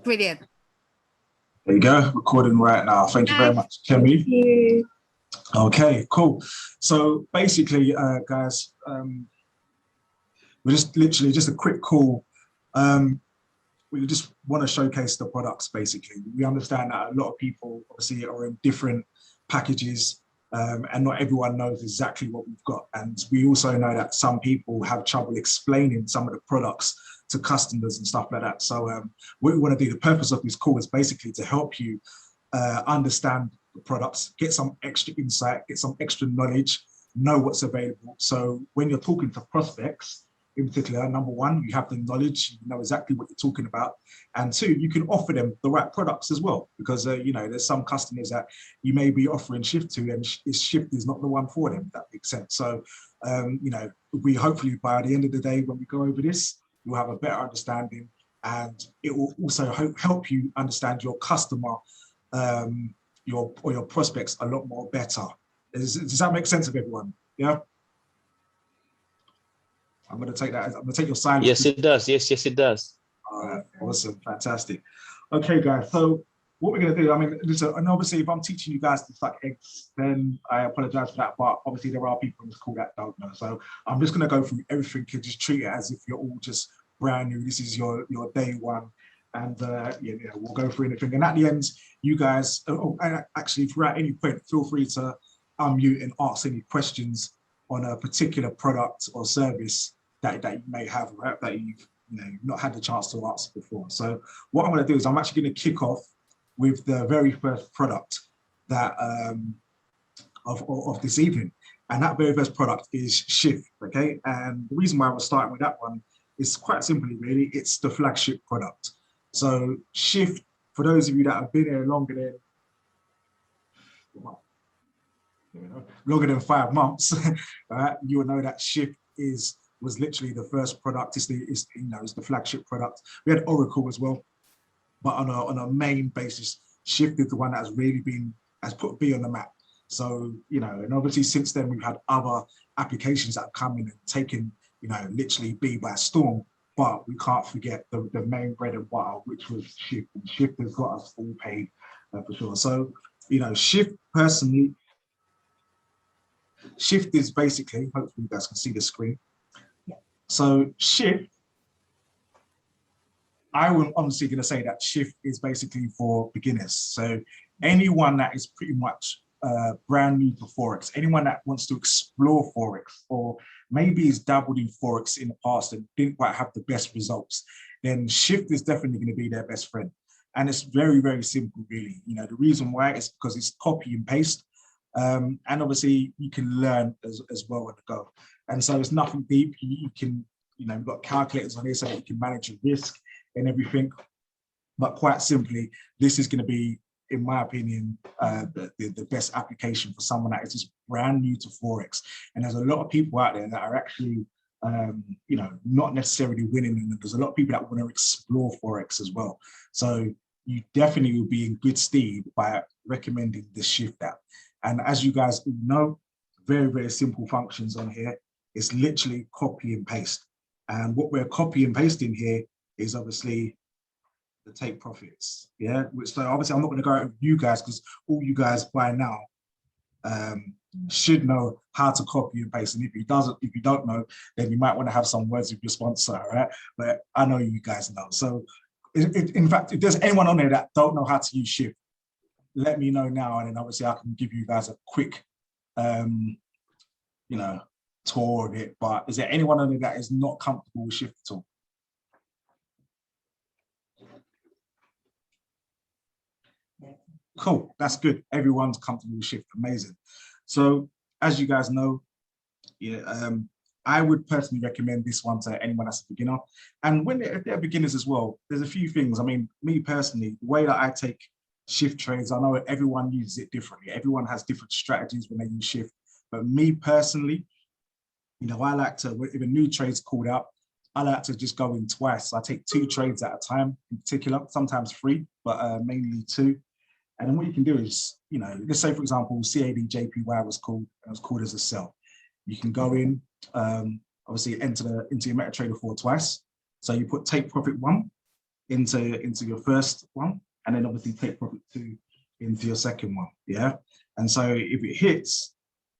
Brilliant. There you go, recording right now. Thank you very much, Kemi. Thank you. Okay, cool. So basically, guys, we're just literally just a quick call. We just want to showcase the products, basically. We understand that a lot of people obviously are in different packages, and not everyone knows exactly what we've got. And we also know that some people have trouble explaining some of the products to customers and stuff like that. So what we want to do, the purpose of this call is basically to help you understand the products, get some extra insight, get some extra knowledge, know what's available. So when you're talking to prospects, in particular, number one, you have the knowledge, you know exactly what you're talking about. And two, you can offer them the right products as well, because you know, there's some customers that you may be offering Shift to, and Shift is not the one for them, if that makes sense. So, you know, we hopefully by the end of the day, when we go over this, you'll have a better understanding, and it will also help you understand your customer, your prospects a lot more better. Does that make sense of everyone? Yeah. I'm going to take that. I'm going to take your silence. Yes, it does. Yes, it does. All right, awesome, fantastic. Okay, guys. So what we're going to do, I mean, listen, and obviously, if I'm teaching you guys to suck eggs, then I apologize for that. But obviously, there are people in this call that don't know. So I'm just going to go through everything and just treat it as if you're all just brand new. This is your day one, and yeah, we'll go through anything. And at the end, you guys, actually, if you're at any point, feel free to unmute and ask any questions on a particular product or service that you may have, right, that you've not had the chance to ask before. So what I'm going to do is I'm actually going to kick off with the very first product that of this evening, and that very first product is Shift. Okay, and the reason why we're starting with that one is quite simply, really, it's the flagship product. So Shift, for those of you that have been here longer than 5 months, right, you will know that Shift was literally the first product. It's the flagship product. We had Oracle as well, but on a main basis, Shift is the one that has put B on the map. So, you know, and obviously since then we've had other applications that have come in and taken, you know, literally B by storm. But we can't forget the main bread and butter, which was Shift. And Shift has got us all paid for sure. So, you know, Shift personally, Shift is basically, hopefully you guys can see the screen. So Shift, I am honestly going to say that Shift is basically for beginners. So anyone that is pretty much brand new to Forex, anyone that wants to explore Forex, or maybe has dabbled in Forex in the past and didn't quite have the best results, then Shift is definitely going to be their best friend. And it's very, very simple, really. You know, the reason why is because it's copy and paste. And obviously you can learn as well on the go. And so it's nothing deep. You can, you know, you've got calculators on here so that you can manage your risk and everything. But quite simply, this is going to be, in my opinion, the best application for someone that is just brand new to Forex. And there's a lot of people out there that are actually, you know, not necessarily winning. And there's a lot of people that want to explore Forex as well. So you definitely will be in good stead by recommending the Shift app. And as you guys know, very, very simple functions on here. It's literally copy and paste. And what we're copy and pasting here is obviously the take profits. Yeah. So obviously I'm not going to go out with you guys, because all you guys by now should know how to copy and paste. And if you don't know, then you might want to have some words with your sponsor, right? But I know you guys know. So in fact, if there's anyone on there that don't know how to use Shift, let me know now, and then obviously I can give you guys a quick, you know, tour of it. But is there anyone on there that is not comfortable with Shift at all? Cool, that's good. Everyone's comfortable with Shift, amazing. So as you guys know, yeah, I would personally recommend this one to anyone that's a beginner. And when they're beginners as well, there's a few things. I mean, me personally, the way that I take Shift trades, I know everyone uses it differently. Everyone has different strategies when they use Shift. But me personally, you know, I like to, if a new trade's called out, I like to just go in twice. So I take 2 trades at a time in particular, sometimes 3, but mainly 2. And then what you can do is, you know, let's say, for example, CAD-JPY was called, and it was called as a sell. You can go in, obviously into your MetaTrader 4 twice. So you put take profit 1, into your first one, and then obviously take profit 2 into your second one. Yeah. And so if it hits,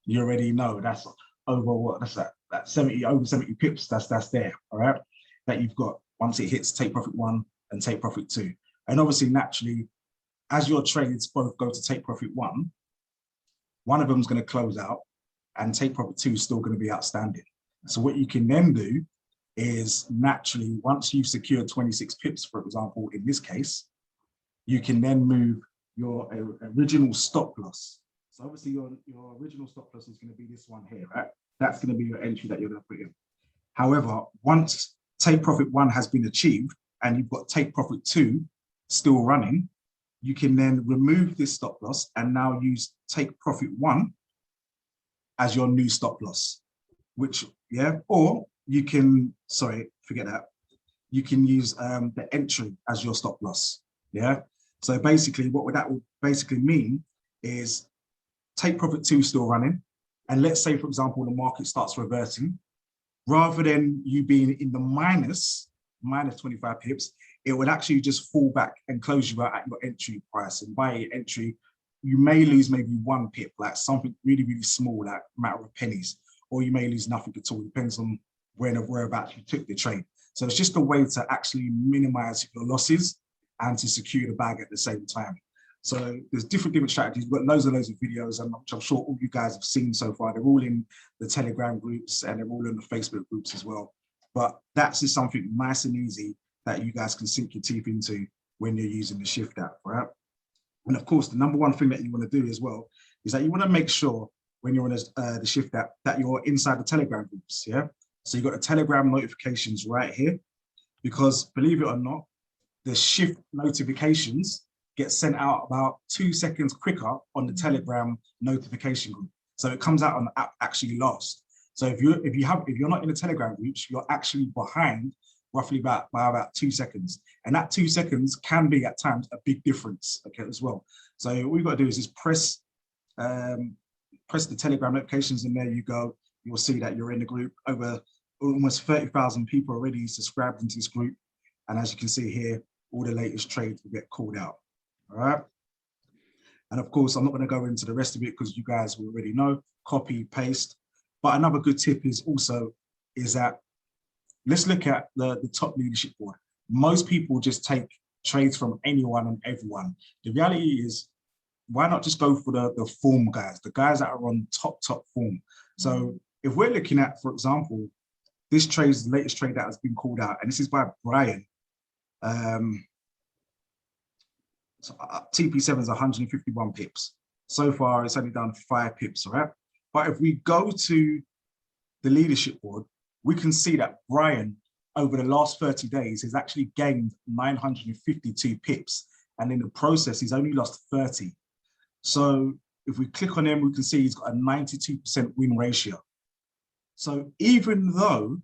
you already know that's over what, that's that 70, over 70 pips, that's there. All right. That you've got once it hits take profit 1 and take profit 2. And obviously naturally, as your trades both go to take profit 1, one of them is going to close out and take profit 2 is still going to be outstanding. So what you can then do is naturally, once you've secured 26 pips, for example, in this case, you can then move your original stop loss. So obviously your original stop loss is going to be this one here, right? That's going to be your entry that you're going to put in. However, once take profit 1 has been achieved and you've got take profit 2 still running, you can then remove this stop loss and now use take profit 1 as your new stop loss, which, yeah, or you can, sorry, forget that. You can use the entry as your stop loss, yeah? So basically what that would basically mean is take profit 2 still running. And let's say, for example, the market starts reversing, rather than you being in the minus 25 pips, it would actually just fall back and close you out at your entry price. And by your entry, you may lose maybe 1 pip, like something really, really small, like a matter of pennies, or you may lose nothing at all. Depends on whereabouts you took the trade. So it's just a way to actually minimize your losses and to secure the bag at the same time. So there's different strategies. We've got loads of videos, and I'm sure all you guys have seen so far. They're all in the Telegram groups and they're all in the Facebook groups as well. But that's just something nice and easy that you guys can sink your teeth into when you're using the Shift app, right? And of course, the number one thing that you want to do as well is that you want to make sure when you're on the Shift app that you're inside the Telegram groups, yeah? So you've got the Telegram notifications right here, because believe it or not, the Shift notifications get sent out about 2 seconds quicker on the Telegram notification group. So it comes out on the app actually last. So if you're not in the Telegram groups, you're actually behind roughly by about 2 seconds. And that 2 seconds can be at times a big difference, okay, as well. So what we've got to do is just press the Telegram notifications, and there you go. You'll see that you're in the group. Over almost 30,000 people already subscribed into this group. And as you can see here, all the latest trades will get called out, all right? And of course, I'm not going to go into the rest of it because you guys will already know, copy, paste. But another good tip is that let's look at the top leadership board. Most people just take trades from anyone and everyone. The reality is, why not just go for the form guys, the guys that are on top form? So if we're looking at, for example, this trade is the latest trade that has been called out, and this is by Brian. So TP7 is 151 pips. So far, it's only done 5 pips, all right? But if we go to the leadership board, we can see that Brian, over the last 30 days, has actually gained 952 pips. And in the process, he's only lost 30. So if we click on him, we can see he's got a 92% win ratio. So even though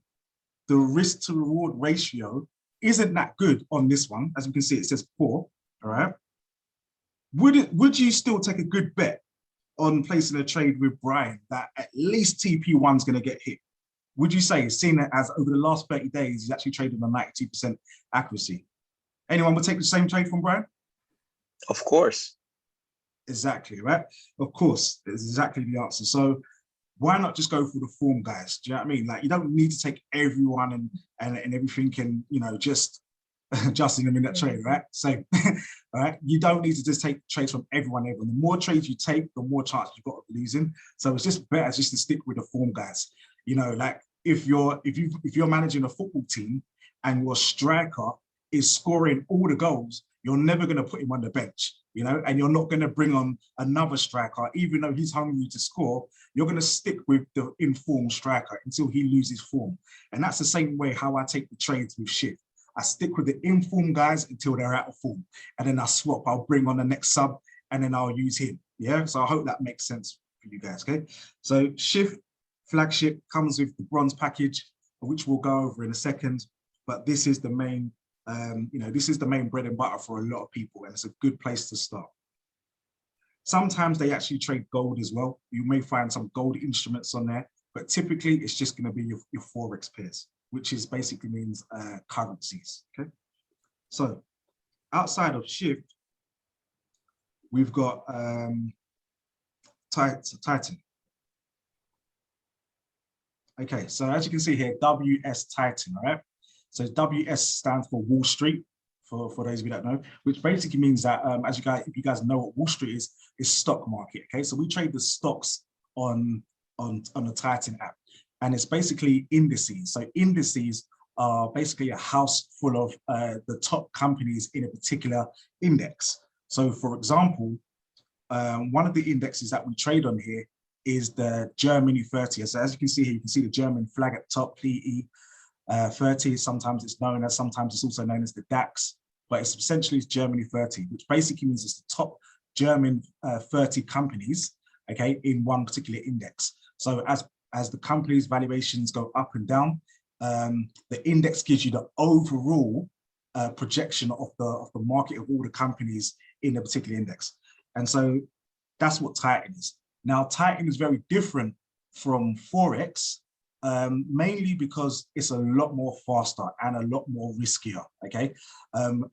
the risk to reward ratio isn't that good on this one, as you can see, it says 4, all right? Would you still take a good bet on placing a trade with Brian that at least TP1's going to get hit? Would you say, seeing that as over the last 30 days, he's actually traded on 92% accuracy? Anyone would take the same trade from Brian? Of course. Exactly, right? Of course, it's exactly the answer. So why not just go for the form, guys? Do you know what I mean? Like, you don't need to take everyone and everything and, you know, just in them in that trade, right? So, all right, you don't need to just take trades from everyone. The more trades you take, the more chance you've got of losing. So it's just better just to stick with the form, guys. You know, like if you're managing a football team and your striker is scoring all the goals, you're never going to put him on the bench, you know, and you're not going to bring on another striker, even though he's hungry to score. You're going to stick with the informed striker until he loses form. And that's the same way how I take the trades with Shift. I stick with the informed guys until they're out of form. And then I swap, I'll bring on the next sub and then I'll use him. Yeah, so I hope that makes sense for you guys, okay? So Shift flagship comes with the bronze package, which we'll go over in a second. But this is the main, you know, this is the main bread and butter for a lot of people, and it's a good place to start. Sometimes they actually trade gold as well. You may find some gold instruments on there, but typically it's just going to be your Forex pairs, which is basically means currencies, okay? So outside of Shift, we've got Titan. Okay, so as you can see here, WS Titan, right? So WS stands for Wall Street, for those of you that know, which basically means that as if you guys know what Wall Street is stock market. Okay, so we trade the stocks on the Titan app, and it's basically indices. So indices are basically a house full of the top companies in a particular index. So for example, one of the indexes that we trade on here is the Germany 30. So as you can see here, you can see the German flag at the top, PE 30. Sometimes it's also known as the DAX, but it's essentially Germany 30, which basically means it's the top German 30 companies, okay, in one particular index. So as the company's valuations go up and down, the index gives you the overall projection of the market of all the companies in a particular index. And so that's what Titan is. Now, Titan is very different from Forex, mainly because it's a lot more faster and a lot more riskier, okay?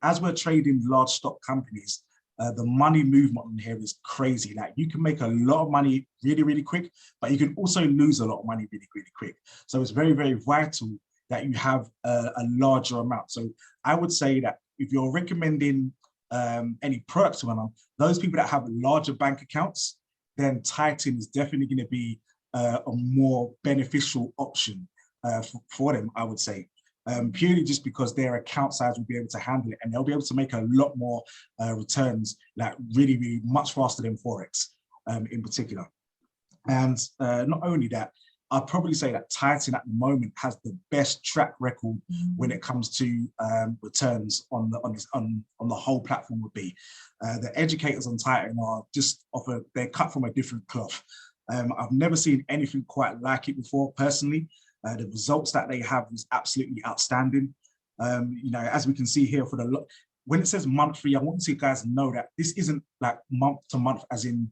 As we're trading large stock companies, the money movement on here is crazy. Like, you can make a lot of money really, really quick, but you can also lose a lot of money really, really quick. So it's very, very vital that you have a larger amount. So I would say that if you're recommending any products to one, those people that have larger bank accounts, then Titan is definitely going to be a more beneficial option for them, I would say, purely just because their account size will be able to handle it, and they'll be able to make a lot more returns, like really, really much faster than Forex in particular. And not only that, I'd probably say that Titan at the moment has the best track record when it comes to returns on the whole platform would be. The educators on Titan are just they're cut from a different cloth. I've never seen anything quite like it before personally. The results that they have is absolutely outstanding. You know, as we can see here when it says monthly, I want you guys to know that this isn't like month to month as in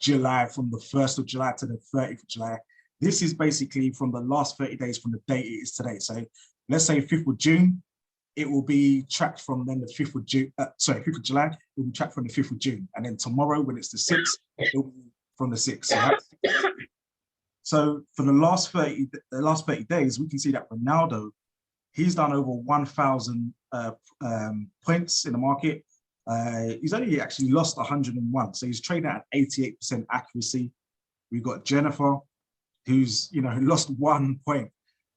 July, from the 1st of July to the 30th of July. This is basically from the last 30 days from the date it is today. So let's say 5th of June, it will be tracked from then the 5th of June, 5th of July, it will be tracked from the 5th of June. And then tomorrow, when it's the 6th, it will be from the 6th, right? So for the last 30 days, we can see that Ronaldo, he's done over 1,000 points in the market. He's only actually lost 101, so he's trading at 88% accuracy. We've got Jennifer, who's lost 1 point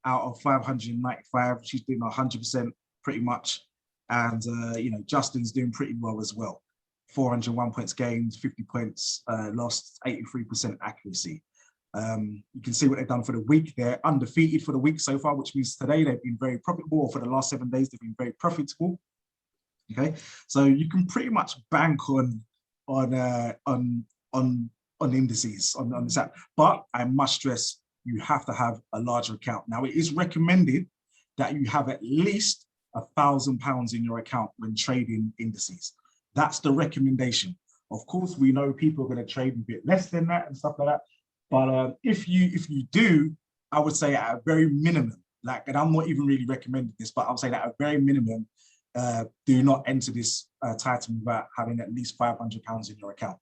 out of 595. She's doing 100% pretty much, and Justin's doing pretty well as well. 401 points gained, 50 points lost, 83% accuracy. You can see what they've done for the week. They're undefeated for the week so far, which means today they've been very profitable, or for the last 7 days they've been very profitable. Okay, so you can pretty much bank on indices on this app, but I must stress you have to have a larger account. Now, it is recommended that you have at least £1,000 in your account when trading indices. That's the recommendation. Of course, we know people are going to trade a bit less than that and stuff like that, but if you do, I would say at a very minimum, and I'm not even really recommending this, but I would say that at a very minimum, do not enter this Titan without having at least £500 in your account,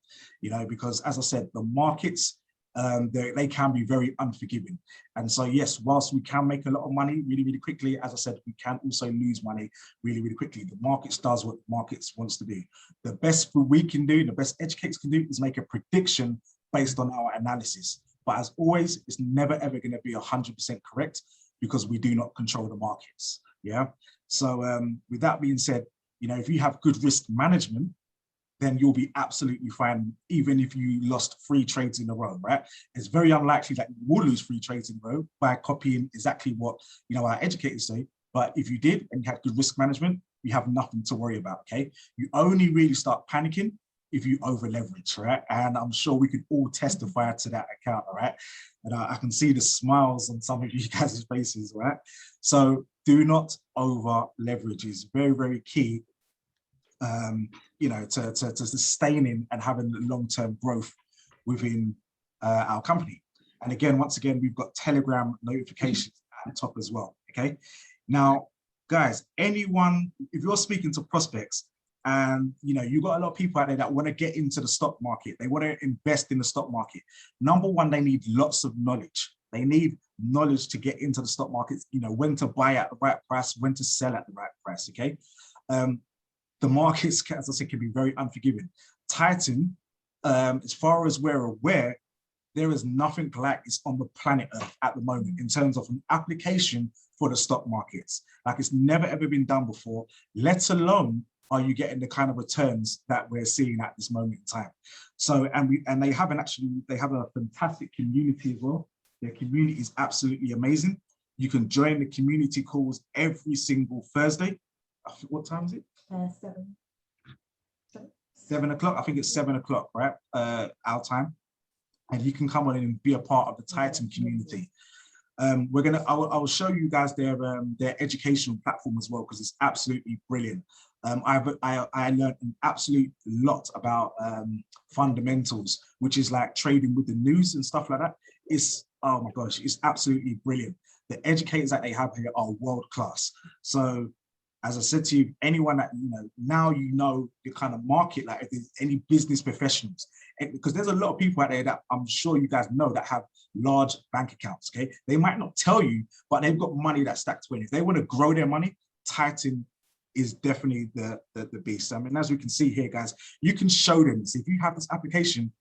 because as I said, the markets, they can be very unforgiving. And so, yes, whilst we can make a lot of money really, really quickly, as I said, we can also lose money really, really quickly. The markets does what the markets wants to do. The best we can do, the best educators can do, is make a prediction based on our analysis. But as always, it's never, ever going to be 100% correct, because we do not control the markets. Yeah. So with that being said, if you have good risk management, then you'll be absolutely fine, even if you lost 3 trades in a row, right? It's very unlikely that you will lose 3 trades in a row by copying exactly what our educators say. But if you did and you had good risk management, you have nothing to worry about, okay? You only really start panicking if you over leverage, right? And I'm sure we could all testify to that account, all right? And I can see the smiles on some of you guys' faces, right? So do not over leverage. Is very, very key, to sustaining and having long-term growth within our company. And again, once again, we've got Telegram notifications at the top as well, okay? Now, guys, anyone, if you're speaking to prospects and you got a lot of people out there that want to get into the stock market, they want to invest in the stock market. Number one, they need lots of knowledge. They need knowledge to get into the stock markets, when to buy at the right price, when to sell at the right price, okay? The markets, as I said, can be very unforgiving. Titan, as far as we're aware, there is nothing like this on the planet Earth at the moment in terms of an application for the stock markets. Like, it's never ever been done before, let alone are you getting the kind of returns that we're seeing at this moment in time. So, and they have a fantastic community as well. Their community is absolutely amazing. You can join the community calls every single Thursday. What time is it? 7. 7 o'clock. I think it's 7 o'clock, right? Our time. And you can come on in and be a part of the Titan community. I will show you guys their educational platform as well, because it's absolutely brilliant. I learned an absolute lot about fundamentals, which is like trading with the news and stuff like that. It's, oh my gosh, it's absolutely brilliant. The educators that they have here are world class. So, as I said to you, anyone that, now the kind of market, like if there's any business professionals, because there's a lot of people out there that I'm sure you guys know that have large bank accounts, okay? They might not tell you, but they've got money that's stacked away. If they want to grow their money, Titan is definitely the beast. I mean, as we can see here, guys, you can show them. So if you have this application,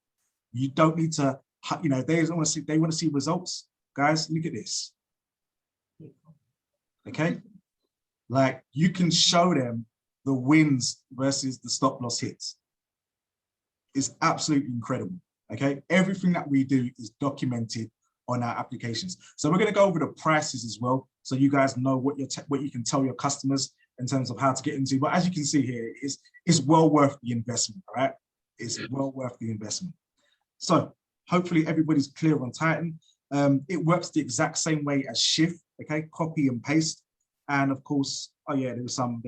you don't need to, they want to see results. Guys, look at this. Okay? Like, you can show them the wins versus the stop loss hits. It's absolutely incredible, okay? Everything that we do is documented on our applications. So we're gonna go over the prices as well, so you guys know what you can tell your customers in terms of how to get into. But as you can see here, it's well worth the investment, all right? It's well worth the investment. So hopefully everybody's clear on Titan. It works the exact same way as Shift, okay? Copy and paste. And of course, oh yeah, there's some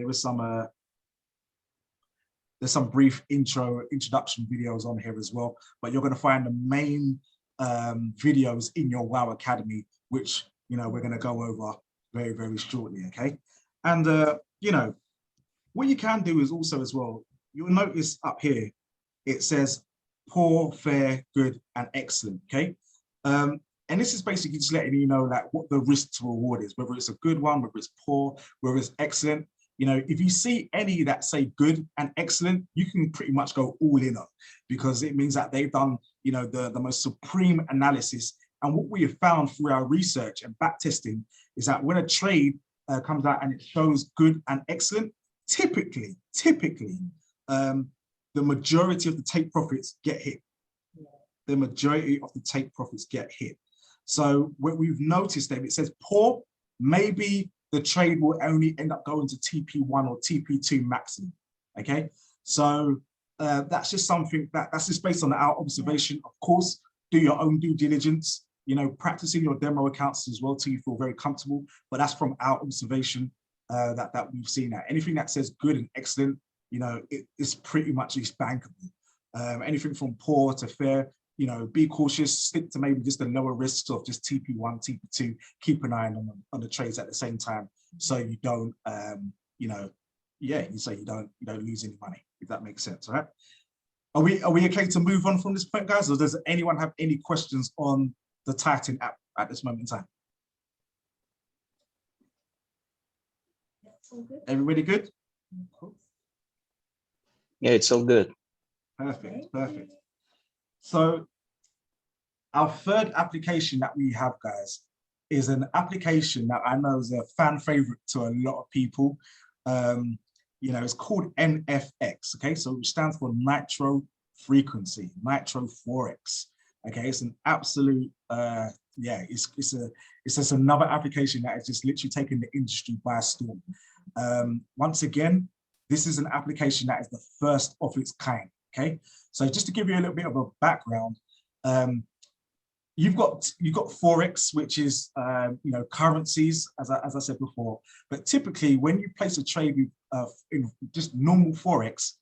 brief introduction videos on here as well, but you're going to find the main videos in your WOW Academy, which we're going to go over very, very shortly. Okay, and what you can do is also as well, you'll notice up here it says poor, fair, good, and excellent. Okay, and this is basically just letting you know like what the risk to reward is, whether it's a good one, whether it's poor, whether it's excellent. If you see any that say good and excellent, you can pretty much go all in on, because it means that they've done, the most supreme analysis. And what we have found through our research and back testing is that when a trade comes out and it shows good and excellent, typically, the majority of the take profits get hit. The majority of the take profits get hit. So what we've noticed that it says poor, maybe the trade will only end up going to TP1 or TP2 maximum, okay? So that's just something that's just based on our observation. Of course, do your own due diligence, practicing your demo accounts as well till you feel very comfortable, but that's from our observation that we've seen that. Anything that says good and excellent, it's pretty much bankable. Anything from poor to fair, be cautious, stick to maybe just the lower risks of just TP1, TP2, keep an eye on the trades at the same time, so you don't, you don't lose any money, if that makes sense, all right? Are we okay to move on from this point, guys, or does anyone have any questions on the Titan app at this moment in time? All good. Everybody good? Yeah, it's all good. Perfect, perfect. So our third application that we have, guys, is an application that I know is a fan favorite to a lot of people. It's called NFX, okay? So it stands for Nitro Frequency, Nitro Forex, okay? It's an absolute, it's just another application that is just literally taking the industry by storm. Once again, this is an application that is the first of its kind, okay? So just to give you a little bit of a background, you've got Forex, which is currencies, as I said before. But typically, when you place a trade in just normal Forex,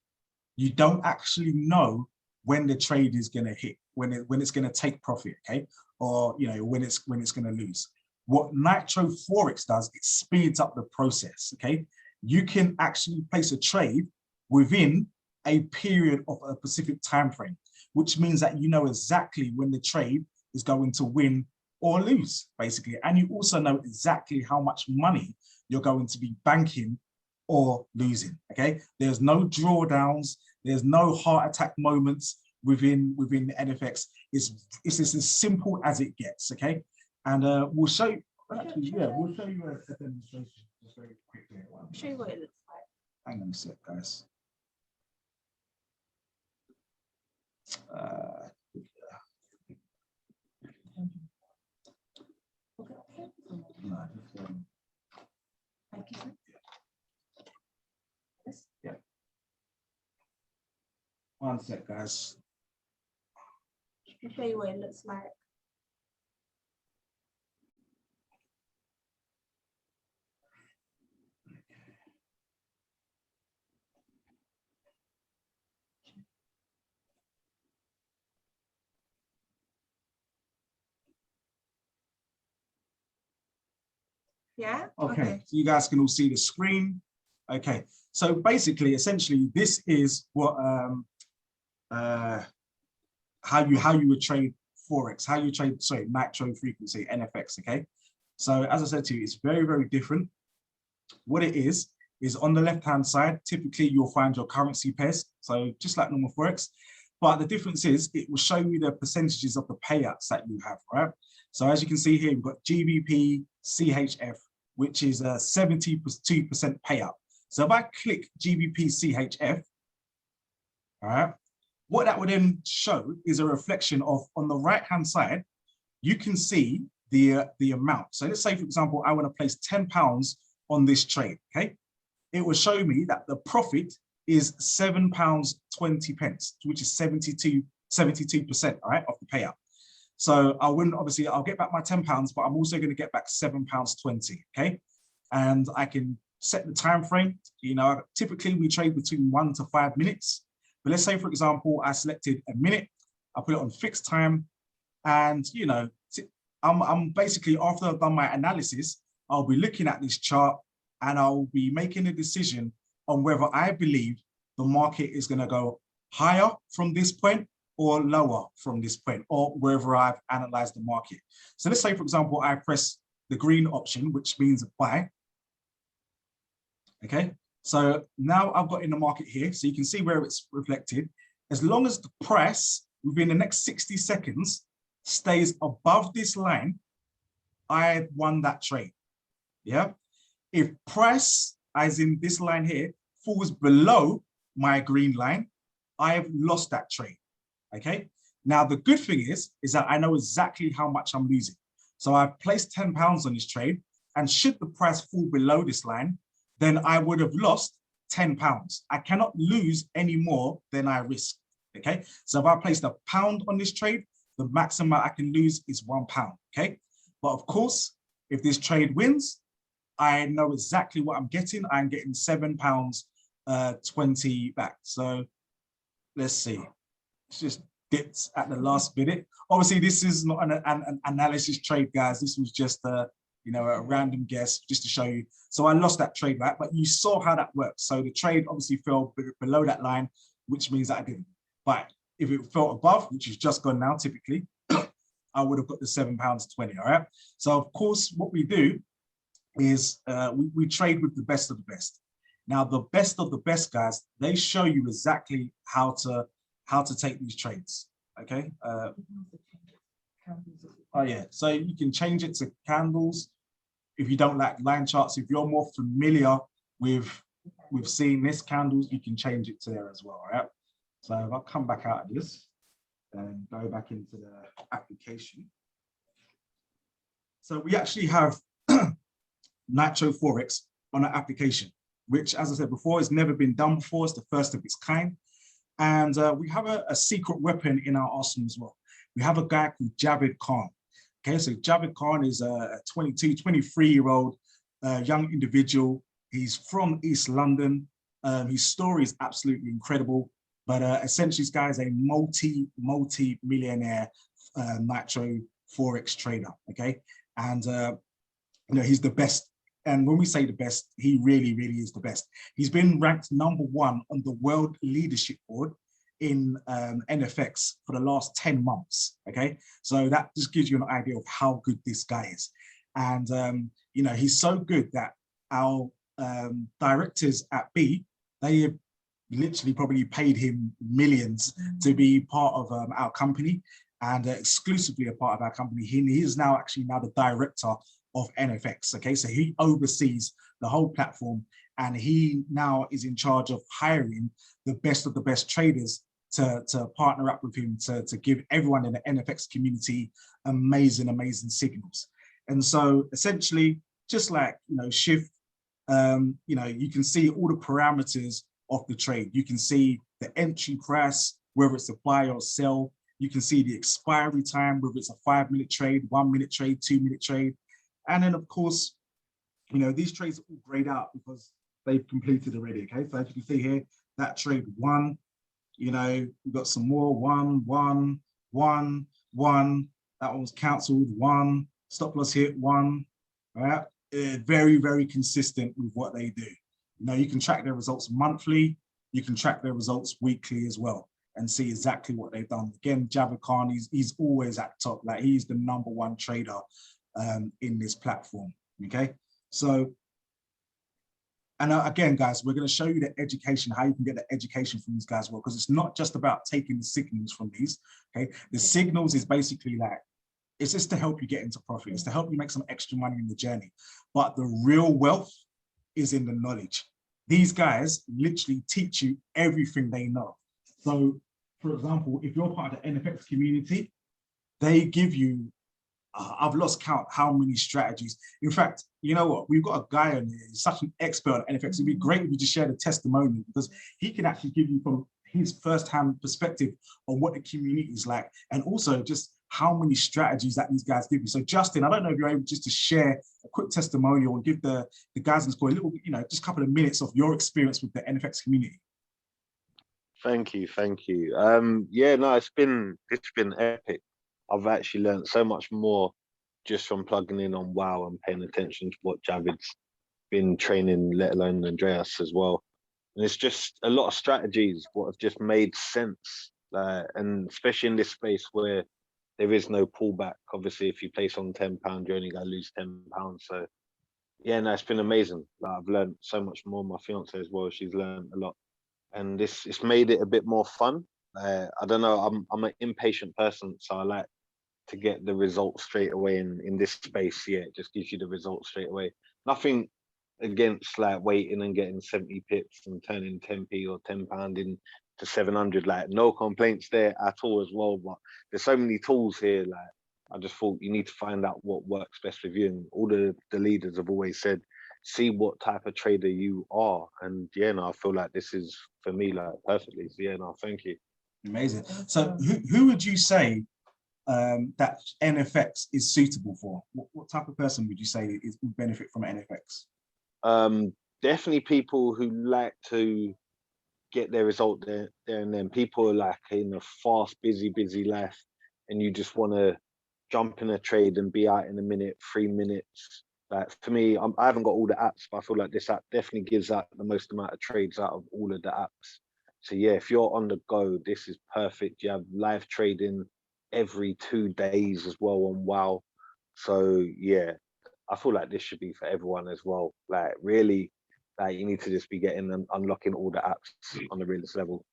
you don't actually know when the trade is going to hit, when it's going to take profit, okay, or when it's going to lose. What Nitro Forex does, it speeds up the process, okay? You can actually place a trade within a period of a specific time frame, which means that you know exactly when the trade is going to win or lose, basically. And you also know exactly how much money you're going to be banking or losing, okay? There's no drawdowns, there's no heart attack moments within the NFX. It's just as simple as it gets, okay? And we'll show you, actually, yeah, we'll show you a demonstration just very quickly. Show you what it looks like. Hang on a sec, guys. No, Thank you, sir. Yes. yeah. One sec, guys. I'll show you what it looks like. Yeah. Okay, so you guys can all see the screen. Okay, so basically, essentially, this is what how you would trade Forex, how you trade, sorry, Nitro Frequency, NFX, okay? So as I said to you, it's very, very different. What it is on the left-hand side, typically you'll find your currency pairs, so just like normal Forex, but the difference is it will show you the percentages of the payouts that you have, right? So as you can see here, we've got GBP, CHF, which is a 72% payout. So if I click GBP, CHF, all right, what that would then show is a reflection of, on the right-hand side, you can see the amount. So let's say, for example, I want to place £10 on this trade, okay? It will show me that the profit is £7.20, which is 72%, all right, of the payout. So I wouldn't, obviously, I'll get back my £10, but I'm also going to get back £7.20, okay? And I can set the time frame. You know, typically we trade between 1 to 5 minutes. But let's say, for example, I selected a minute, I put it on fixed time, and, you know, I'm basically, after I've done my analysis, I'll be looking at this chart and I'll be making a decision on whether I believe the market is going to go higher from this point or lower from this point, or wherever I've analyzed the market. So let's say, for example, I press the green option, which means buy. Okay, so now I've got in the market here, so you can see where it's reflected. As long as the price within the next 60 seconds stays above this line, I won that trade. Yeah. If price, as in this line here, falls below my green line, I have lost that trade. Okay. Now, the good thing is that I know exactly how much I'm losing. So I placed £10 on this trade, and should the price fall below this line, then I would have lost £10. I cannot lose any more than I risk. Okay. So if I placed £1 on this trade, the maximum I can lose is £1. Okay. But of course, if this trade wins, I know exactly what I'm getting. I'm getting £7.20 back. So let's see. It's just dips at the last minute. Obviously, this is not an analysis trade, guys. This was just a random guess just to show you. So I lost that trade back, but you saw how that works. So the trade obviously fell below that line, which means that I didn't. But if it fell above, which is just gone now, typically, I would have got the £7.20. All right. So of course, what we do is we trade with the best of the best. Now, the best of the best, guys, they show you exactly how to take these trades. Okay. Oh yeah. So you can change it to candles if you don't like line charts. If you're more familiar with seeing this candles, you can change it to there as well. All right. So if I come back out of this and go back into the application. So we actually have Nitro Forex on an application, which, as I said before, has never been done before. It's the first of its kind. And we have a secret weapon in our arsenal as well. We have a guy called Javed Khan. Okay, so Javed Khan is a 23-year-old young individual. He's from East London. His story is absolutely incredible. But essentially, this guy is a multi-millionaire Nitro Forex trader. Okay, and You know, he's the best. And when we say the best, he really, really is the best. He's been ranked #1 on the World Leadership Board in NFX for the last 10 months, okay? So that just gives you an idea of how good this guy is. And, you know, he's so good that our directors at B, they have literally probably paid him millions to be part of our company and exclusively a part of our company. He is now actually now the director of NFX, okay? So he oversees the whole platform and he now is in charge of hiring the best of the best traders to partner up with him to give everyone in the NFX community amazing, amazing signals. And so essentially, just like, you know, Shift, you know, you can see all the parameters of the trade. You can see the entry price, whether it's a buy or sell. You can see the expiry time, whether it's a 5-minute trade, 1-minute trade, 2-minute trade. And then of course, you know, these trades are all grayed out because they've completed already, okay? So as you can see here, that trade 1, you know, we've got some more, 1, 1, 1, 1. That one was canceled, 1, stop loss hit, 1, all right? Very, very consistent with what they do. You know, you can track their results monthly, you can track their results weekly as well and see exactly what they've done. Again, Javed Khan, he's always at the top, like he's the #1 trader in this platform, okay? So, and again, guys, we're going to show you the education, how you can get the education from these guys as well, because it's not just about taking the signals from these, okay? The signals is basically like, it's just to help you get into profit. It's to help you make some extra money in the journey. But the real wealth is in the knowledge. These guys literally teach you everything they know. So, for example, if you're part of the NFX community, they give you, I've lost count how many strategies. In fact, you know what? We've got a guy on here, he's such an expert on NFX. It'd be great if you just share the testimonial because he can actually give you from his first-hand perspective on what the community is like, and also just how many strategies that these guys give you. So Justin, I don't know if you're able just to share a quick testimonial and give the guys in the score a little, you know, just a couple of minutes of your experience with the NFX community. Thank you, thank you. Yeah, no, it's been epic. I've actually learned so much more just from plugging in on WoW and paying attention to what Javid's been training, let alone Andreas as well. And it's just a lot of strategies what have just made sense, and especially in this space where there is no pullback. Obviously, if you place on £10, you're only going to lose £10. So yeah, no, it's been amazing. Like, I've learned so much more. My fiance as well, she's learned a lot, and it's made it a bit more fun. I don't know, I'm an impatient person, so I like to get the results straight away in this space. Yeah, it just gives you the results straight away. Nothing against like waiting and getting 70 pips and turning 10p or £10 into 700. Like, no complaints there at all as well. But there's so many tools here. Like, I just thought you need to find out what works best with you. And all the leaders have always said, see what type of trader you are. And yeah, no, I feel like this is for me like perfectly. So yeah, no, thank you. Amazing. So who would you say that NFX is suitable for? What type of person would you say would benefit from NFX? Definitely people who like to get their result there and then. People are like in a fast, busy life, and you just want to jump in a trade and be out in a minute, 3 minutes. Like for me, I haven't got all the apps, but I feel like this app definitely gives out the most amount of trades out of all of the apps. So yeah, if you're on the go, this is perfect. You have live trading every 2 days as well on WoW. So yeah, I feel like this should be for everyone as well. Like really, like you need to just be getting and unlocking all the apps on the realist level.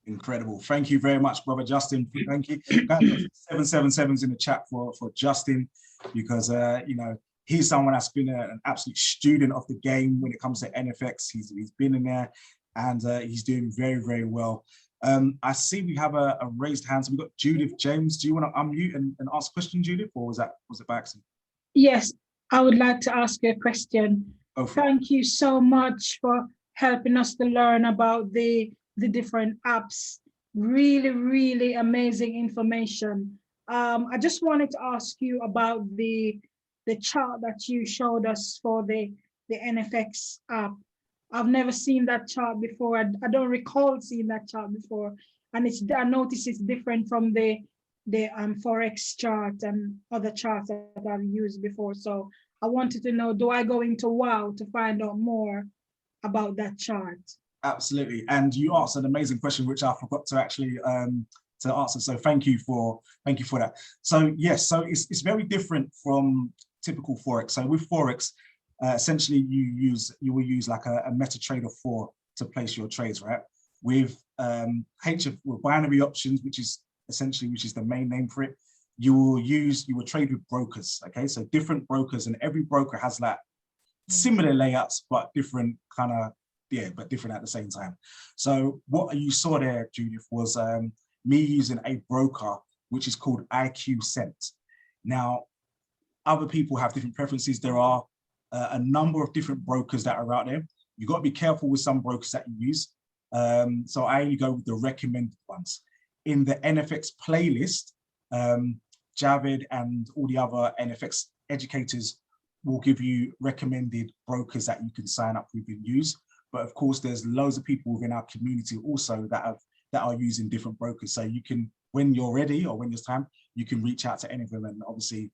Incredible. Thank you very much, brother Justin. Thank you. 777s in the chat for Justin, because you know, he's someone that's been an absolute student of the game when it comes to NFX. He's been in there and he's doing very, very well. I see we have a raised hand. So we've got Judith James. Do you want to unmute and ask a question, Judith, or was it by accident? Yes, I would like to ask you a question. Thank you so much for helping us to learn about the different apps. Really, really amazing information. I just wanted to ask you about the chart that you showed us for the NFX app. I've never seen that chart before. I don't recall seeing that chart before, and I notice it's different from the Forex chart and other charts that I've used before. So I wanted to know, do I go into WOW to find out more about that chart? Absolutely. And you asked an amazing question, which I forgot to actually to answer. So thank you for that. So yes, so it's very different from typical Forex. So with Forex, essentially you will use like a MetaTrader 4 to place your trades, right? With with binary options, which is the main name for it, you will trade with brokers. Okay, so different brokers, and every broker has like similar layouts, but different kind of, but different at the same time. So what you saw there, Judith, was me using a broker, which is called IQ Cent. Now, other people have different preferences. There are a number of different brokers that are out there. You've got to be careful with some brokers that you use. So I only go with the recommended ones. In the NFX playlist, Javid and all the other NFX educators will give you recommended brokers that you can sign up with and use. But of course, there's loads of people within our community also that are using different brokers. So you can, when you're ready or when it's time, you can reach out to any of them, and obviously,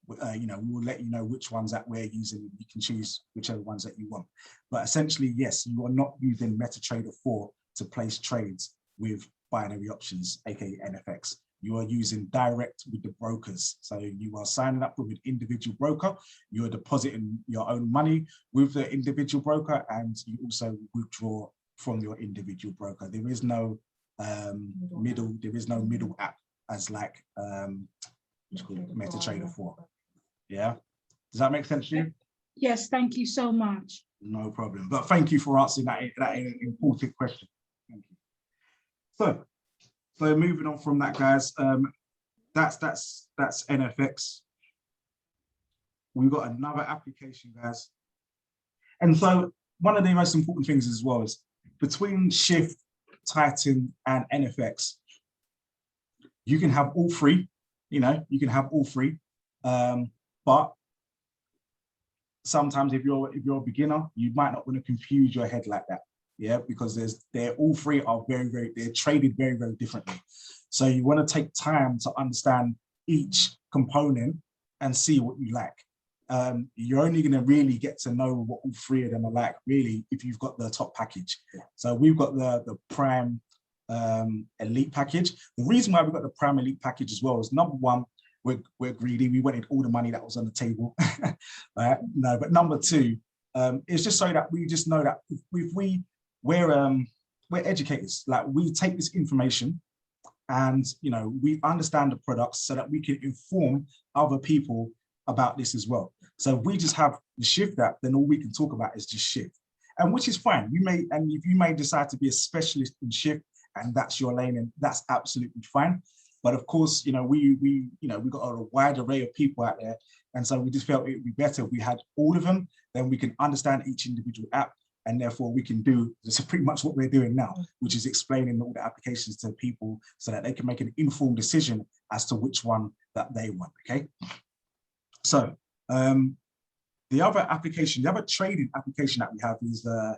we will let you know which ones that we're using. You can choose whichever ones that you want. But essentially, yes, you are not using MetaTrader 4 to place trades with binary options, aka NFX. You are using direct with the brokers. So you are signing up with an individual broker, you are depositing your own money with the individual broker, and you also withdraw from your individual broker. There is no middle app as like what's called MetaTrader 4. Yeah, does that make sense to you? Yes, thank you so much. No problem. But thank you for answering that important question. Thank you. So moving on from that, guys, that's NFX. We've got another application, guys. And so one of the most important things as well is between Shift, Titan, and NFX, you can have all three, you can have all three. But sometimes if you're a beginner, you might not want to confuse your head like that. Yeah, because they're all three are they're traded very, very differently. So you want to take time to understand each component and see what you like. You're only going to really get to know what all three of them are like, really, if you've got the top package. So we've got the Prime Elite package. The reason why we've got the Prime Elite package as well is, number one, we're greedy. We wanted all the money that was on the table. Right? No, but number two, it's just so that we just know that if we're educators. Like, we take this information and we understand the products so that we can inform other people about this as well. So if we just have the Shift app, then all we can talk about is just Shift, and which is fine. If you may decide to be a specialist in Shift and that's your lane, and that's absolutely fine. But of course, we got a wide array of people out there, and so we just felt it would be better if we had all of them. Then we can understand each individual app, and therefore we can do this pretty much what we're doing now, which is explaining all the applications to people so that they can make an informed decision as to which one that they want. Okay. So the other trading application that we have is the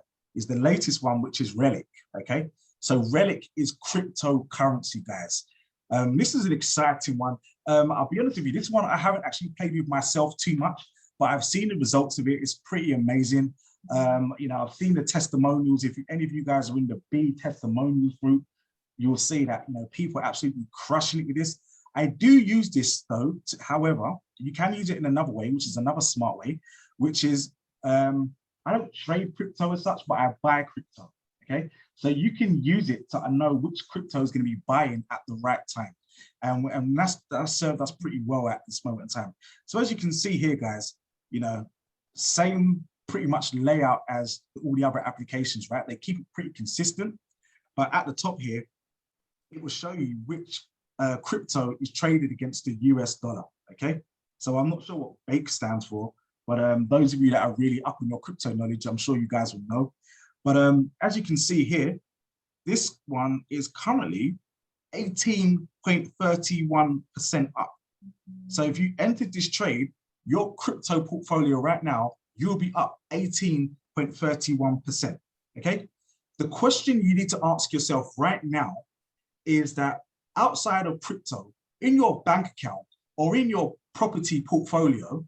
latest one, which is Relic. Okay. So Relic is cryptocurrency, guys. This is an exciting one. I'll be honest with you, this one I haven't actually played with myself too much, but I've seen the results of it. It's pretty amazing. I've seen the testimonials. If any of you guys are in the B testimonials group, you'll see that people are absolutely crushing it with this. I do use this though. However, you can use it in another way, which is another smart way, which is I don't trade crypto as such, but I buy crypto. Okay, so you can use it to know which crypto is going to be buying at the right time, and that's served us pretty well at this moment in time. So as you can see here, guys, same pretty much layout as all the other applications, right? They keep it pretty consistent, but at the top here, it will show you which crypto is traded against the US dollar. Okay, so I'm not sure what BAKE stands for, but those of you that are really up on your crypto knowledge, I'm sure you guys will know. But as you can see here, this one is currently 18.31% up. So if you entered this trade, your crypto portfolio right now, you'll be up 18.31%. Okay. The question you need to ask yourself right now is that outside of crypto, in your bank account or in your property portfolio,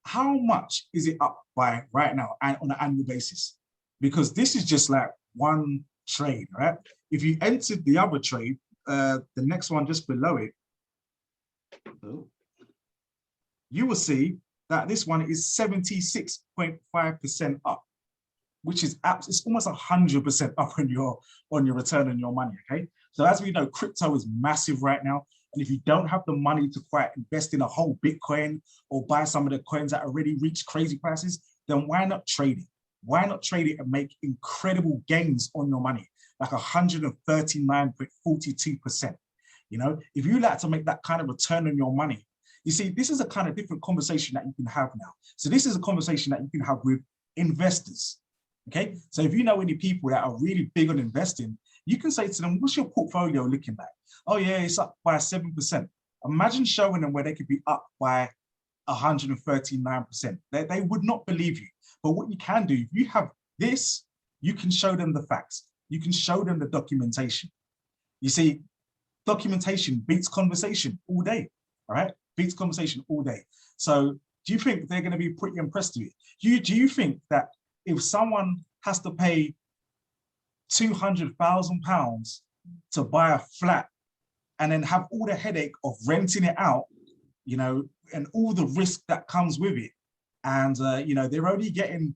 how much is it up by right now and on an annual basis? Because this is just like one trade, right? If you entered the other trade, the next one just below it, you will see that this one is 76.5% up, which is it's almost 100% up on your return on your money. Okay, so as we know, crypto is massive right now, and if you don't have the money to quite invest in a whole Bitcoin or buy some of the coins that already reach crazy prices, then why not trade it? Why not trade it and make incredible gains on your money, like 139.42%? You know, if you like to make that kind of return on your money, you see, this is a kind of different conversation that you can have now. So this is a conversation that you can have with investors. Okay, so if you know any people that are really big on investing, you can say to them, what's your portfolio looking like? Oh yeah, it's up by 7%. Imagine showing them where they could be up by 139%. They would not believe you. But what you can do, if you have this, you can show them the facts. You can show them the documentation. You see, documentation beats conversation all day, all right? Beats conversation all day. So do you think they're going to be pretty impressed with it? Do you think that if someone has to pay £200,000 to buy a flat and then have all the headache of renting it out, you know, and all the risk that comes with it, and you know, they're only getting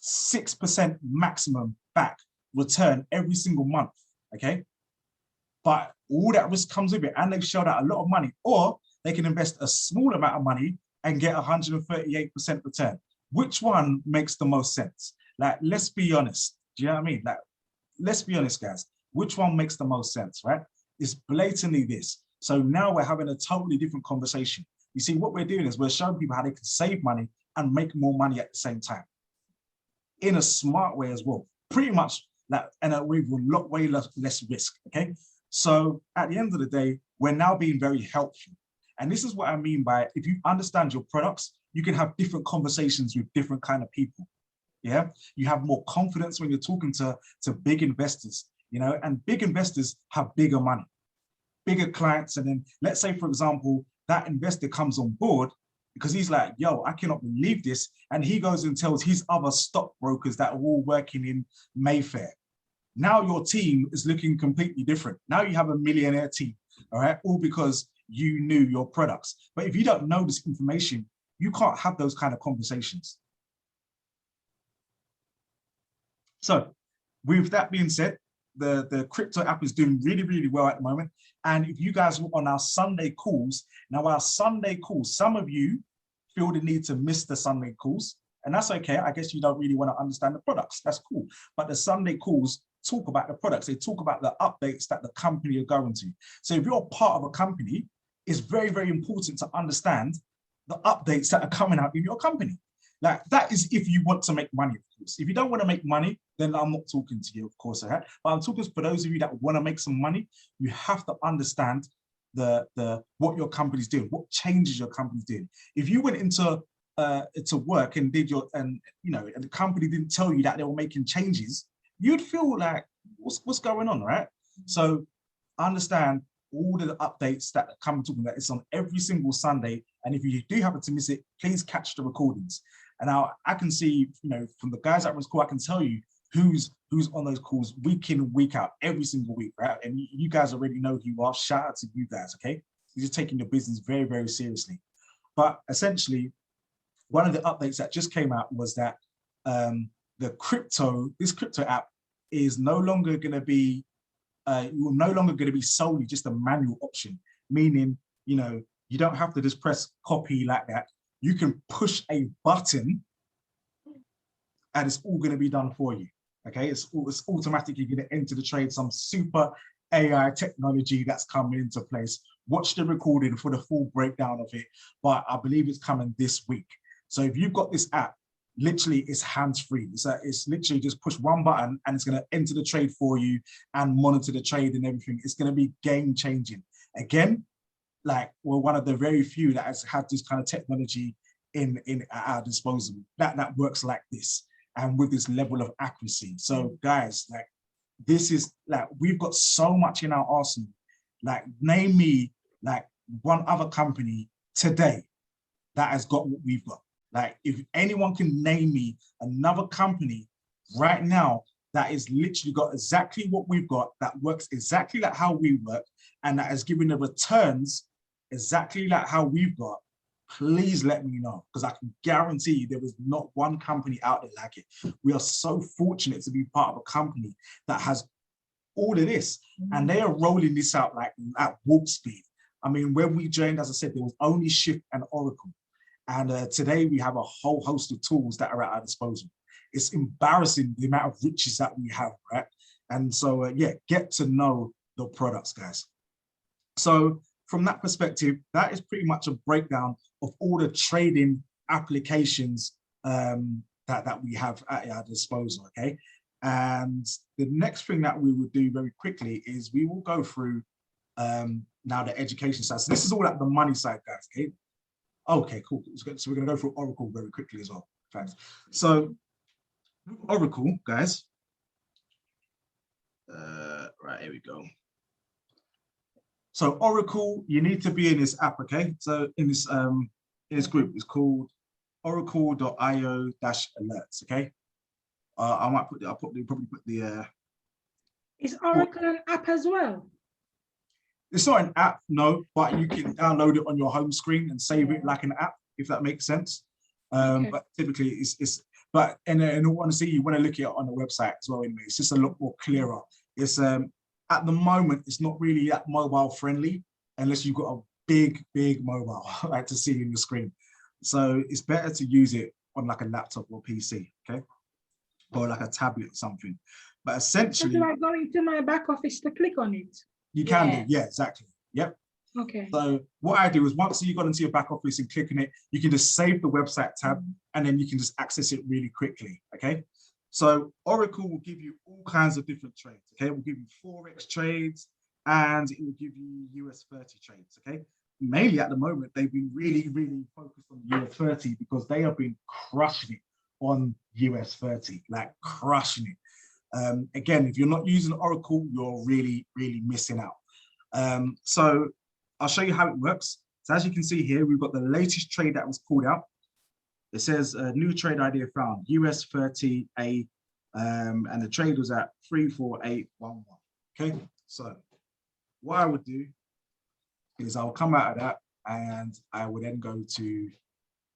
6% maximum back return every single month, okay? But all that risk comes with it, and they've shelled out a lot of money, or they can invest a small amount of money and get 138% return. Which one makes the most sense? Like, let's be honest. Do you know what I mean? Like, let's be honest, guys. Which one makes the most sense, right? It's blatantly this. So now we're having a totally different conversation. You see, what we're doing is we're showing people how they can save money and make more money at the same time in a smart way as well. Pretty much that, and with a lot way less risk, okay? So at the end of the day, we're now being very helpful. And this is what I mean by, if you understand your products, you can have different conversations with different kind of people. Yeah, you have more confidence when you're talking to big investors, you know, and big investors have bigger money, bigger clients. And then let's say, for example, that investor comes on board because he's like, yo, I cannot believe this. And he goes and tells his other stockbrokers that are all working in Mayfair. Now your team is looking completely different. Now you have a millionaire team, all right, all because you knew your products. But if you don't know this information, you can't have those kind of conversations. So with that being said, the crypto app is doing really, really well at the moment. And if you guys were on our Sunday calls, now our Sunday calls, some of you feel the need to miss the Sunday calls, and that's okay. I guess you don't really want to understand the products. That's cool. But the Sunday calls talk about the products. They talk about the updates that the company are going to. So if you're part of a company, it's very, very important to understand the updates that are coming out in your company. Like, that is if you want to make money, of course. If you don't want to make money, then I'm not talking to you, of course. But I'm talking for those of you that want to make some money. You have to understand what your company's doing, what changes your company's doing. If you went into to work and did and the company didn't tell you that they were making changes, you'd feel like, what's going on, right? So understand all the updates that come talking about. It's on every single Sunday, and if you do happen to miss it, please catch the recordings. And now I can see, from the guys that was call, I can tell you who's on those calls week in and week out, every single week, right? And you guys already know who you are. Shout out to you guys, okay? You're just taking your business very, very seriously. But essentially, one of the updates that just came out was that this crypto app is no longer going to be you're no longer going to be solely just a manual option, meaning, you don't have to just press copy like that. You can push a button and it's all going to be done for you. Okay, it's automatically going to enter the trade, some super AI technology that's coming into place. Watch the recording for the full breakdown of it, but I believe it's coming this week. So if you've got this app, literally it's hands-free. It's literally just push one button and it's going to enter the trade for you and monitor the trade and everything. It's going to be game-changing. Again, like, we're one of the very few that has had this kind of technology at our disposal that works like this and with this level of accuracy. So guys, like, this is like, we've got so much in our arsenal. Like, name me like one other company today that has got what we've got. Like if anyone can name me another company right now that is literally got exactly what we've got, that works exactly like how we work, and that has given the returns exactly like how we've got, please let me know, because I can guarantee you there is not one company out there like it. We are so fortunate to be part of a company that has all of this, and they are rolling this out like at warp speed. I mean, when we joined, as I said, there was only Shift and Oracle. And today we have a whole host of tools that are at our disposal. It's embarrassing the amount of riches that we have, right? And so, yeah, get to know the products, guys. So from that perspective, that is pretty much a breakdown of all the trading applications that we have at our disposal, okay? And the next thing that we will do very quickly is we will go through now the education side. So this is all at the money side, guys, okay? Okay, cool. So we're gonna go through Oracle very quickly as well. Thanks. So Oracle, guys. Right, here we go. So Oracle, you need to be in this app, okay? So in this group, it's called oracle.io-alerts, okay? I might put I'll probably put the Is Oracle an app as well? It's not an app, no, but you can download it on your home screen and save it like an app, if that makes sense. Okay. But typically but in all honesty, you want to look at it on the website as well. Anyway, it's just a lot more clearer. It's at the moment, it's not really that mobile friendly unless you've got a big mobile like to see in the screen. So it's better to use it on like a laptop or PC, okay, or like a tablet or something. But essentially, So do I go into my back office to click on it? you can do, yeah, exactly. Yep. Okay. So what I do is once you got into your back office and click on it, you can just save the website tab and then you can just access it really quickly, okay? So Oracle will give you all kinds of different trades, okay? It will give you Forex trades and it will give you US 30 trades, okay? Mainly at the moment, they've been really focused on the US 30 because they have been crushing it on US 30, like crushing it. Again, if you're not using Oracle, you're really missing out. So I'll show you how it works. So as you can see here, we've got the latest trade that was pulled out. It says a new trade idea found, US 30A, and the trade was at 34811. Okay, so what I would do is I'll come out of that and I will then go to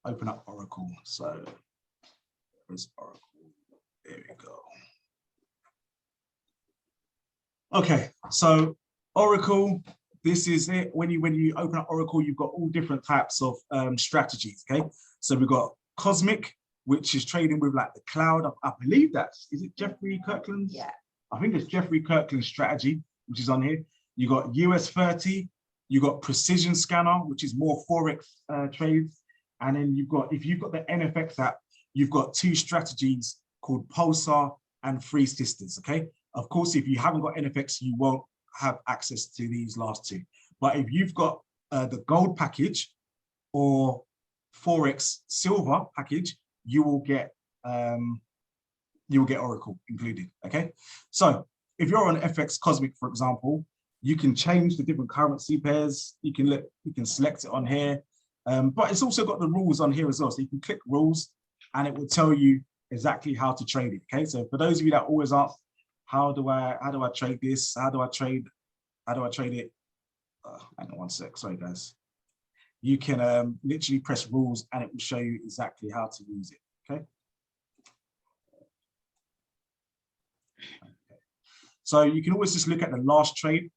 open up Oracle. So where's Oracle? There we go. Okay, so Oracle, this is it. When you open up Oracle, you've got all different types of strategies, okay? So we've got Cosmic, which is trading with like the cloud. I believe is it Jeffrey Kirkland's? Yeah. I think it's Jeffrey Kirkland's strategy, which is on here. You got US 30, you got Precision Scanner, which is more Forex trades. And then if you've got the NFX app, you've got two strategies called Pulsar and Three Sisters, okay? Of course, if you haven't got NFX, you won't have access to these last two. But if you've got the gold package or Forex silver package, you will get Oracle included, okay? So if you're on FX Cosmic, for example, you can change the different currency pairs. You can select it on here, but it's also got the rules on here as well. So you can click rules and it will tell you exactly how to trade it, okay? So for those of you that always ask, how do I trade this? How do I trade it? Hang on one sec, sorry guys. You can literally press rules and it will show you exactly how to use it, okay? So you can always just look at the last trade.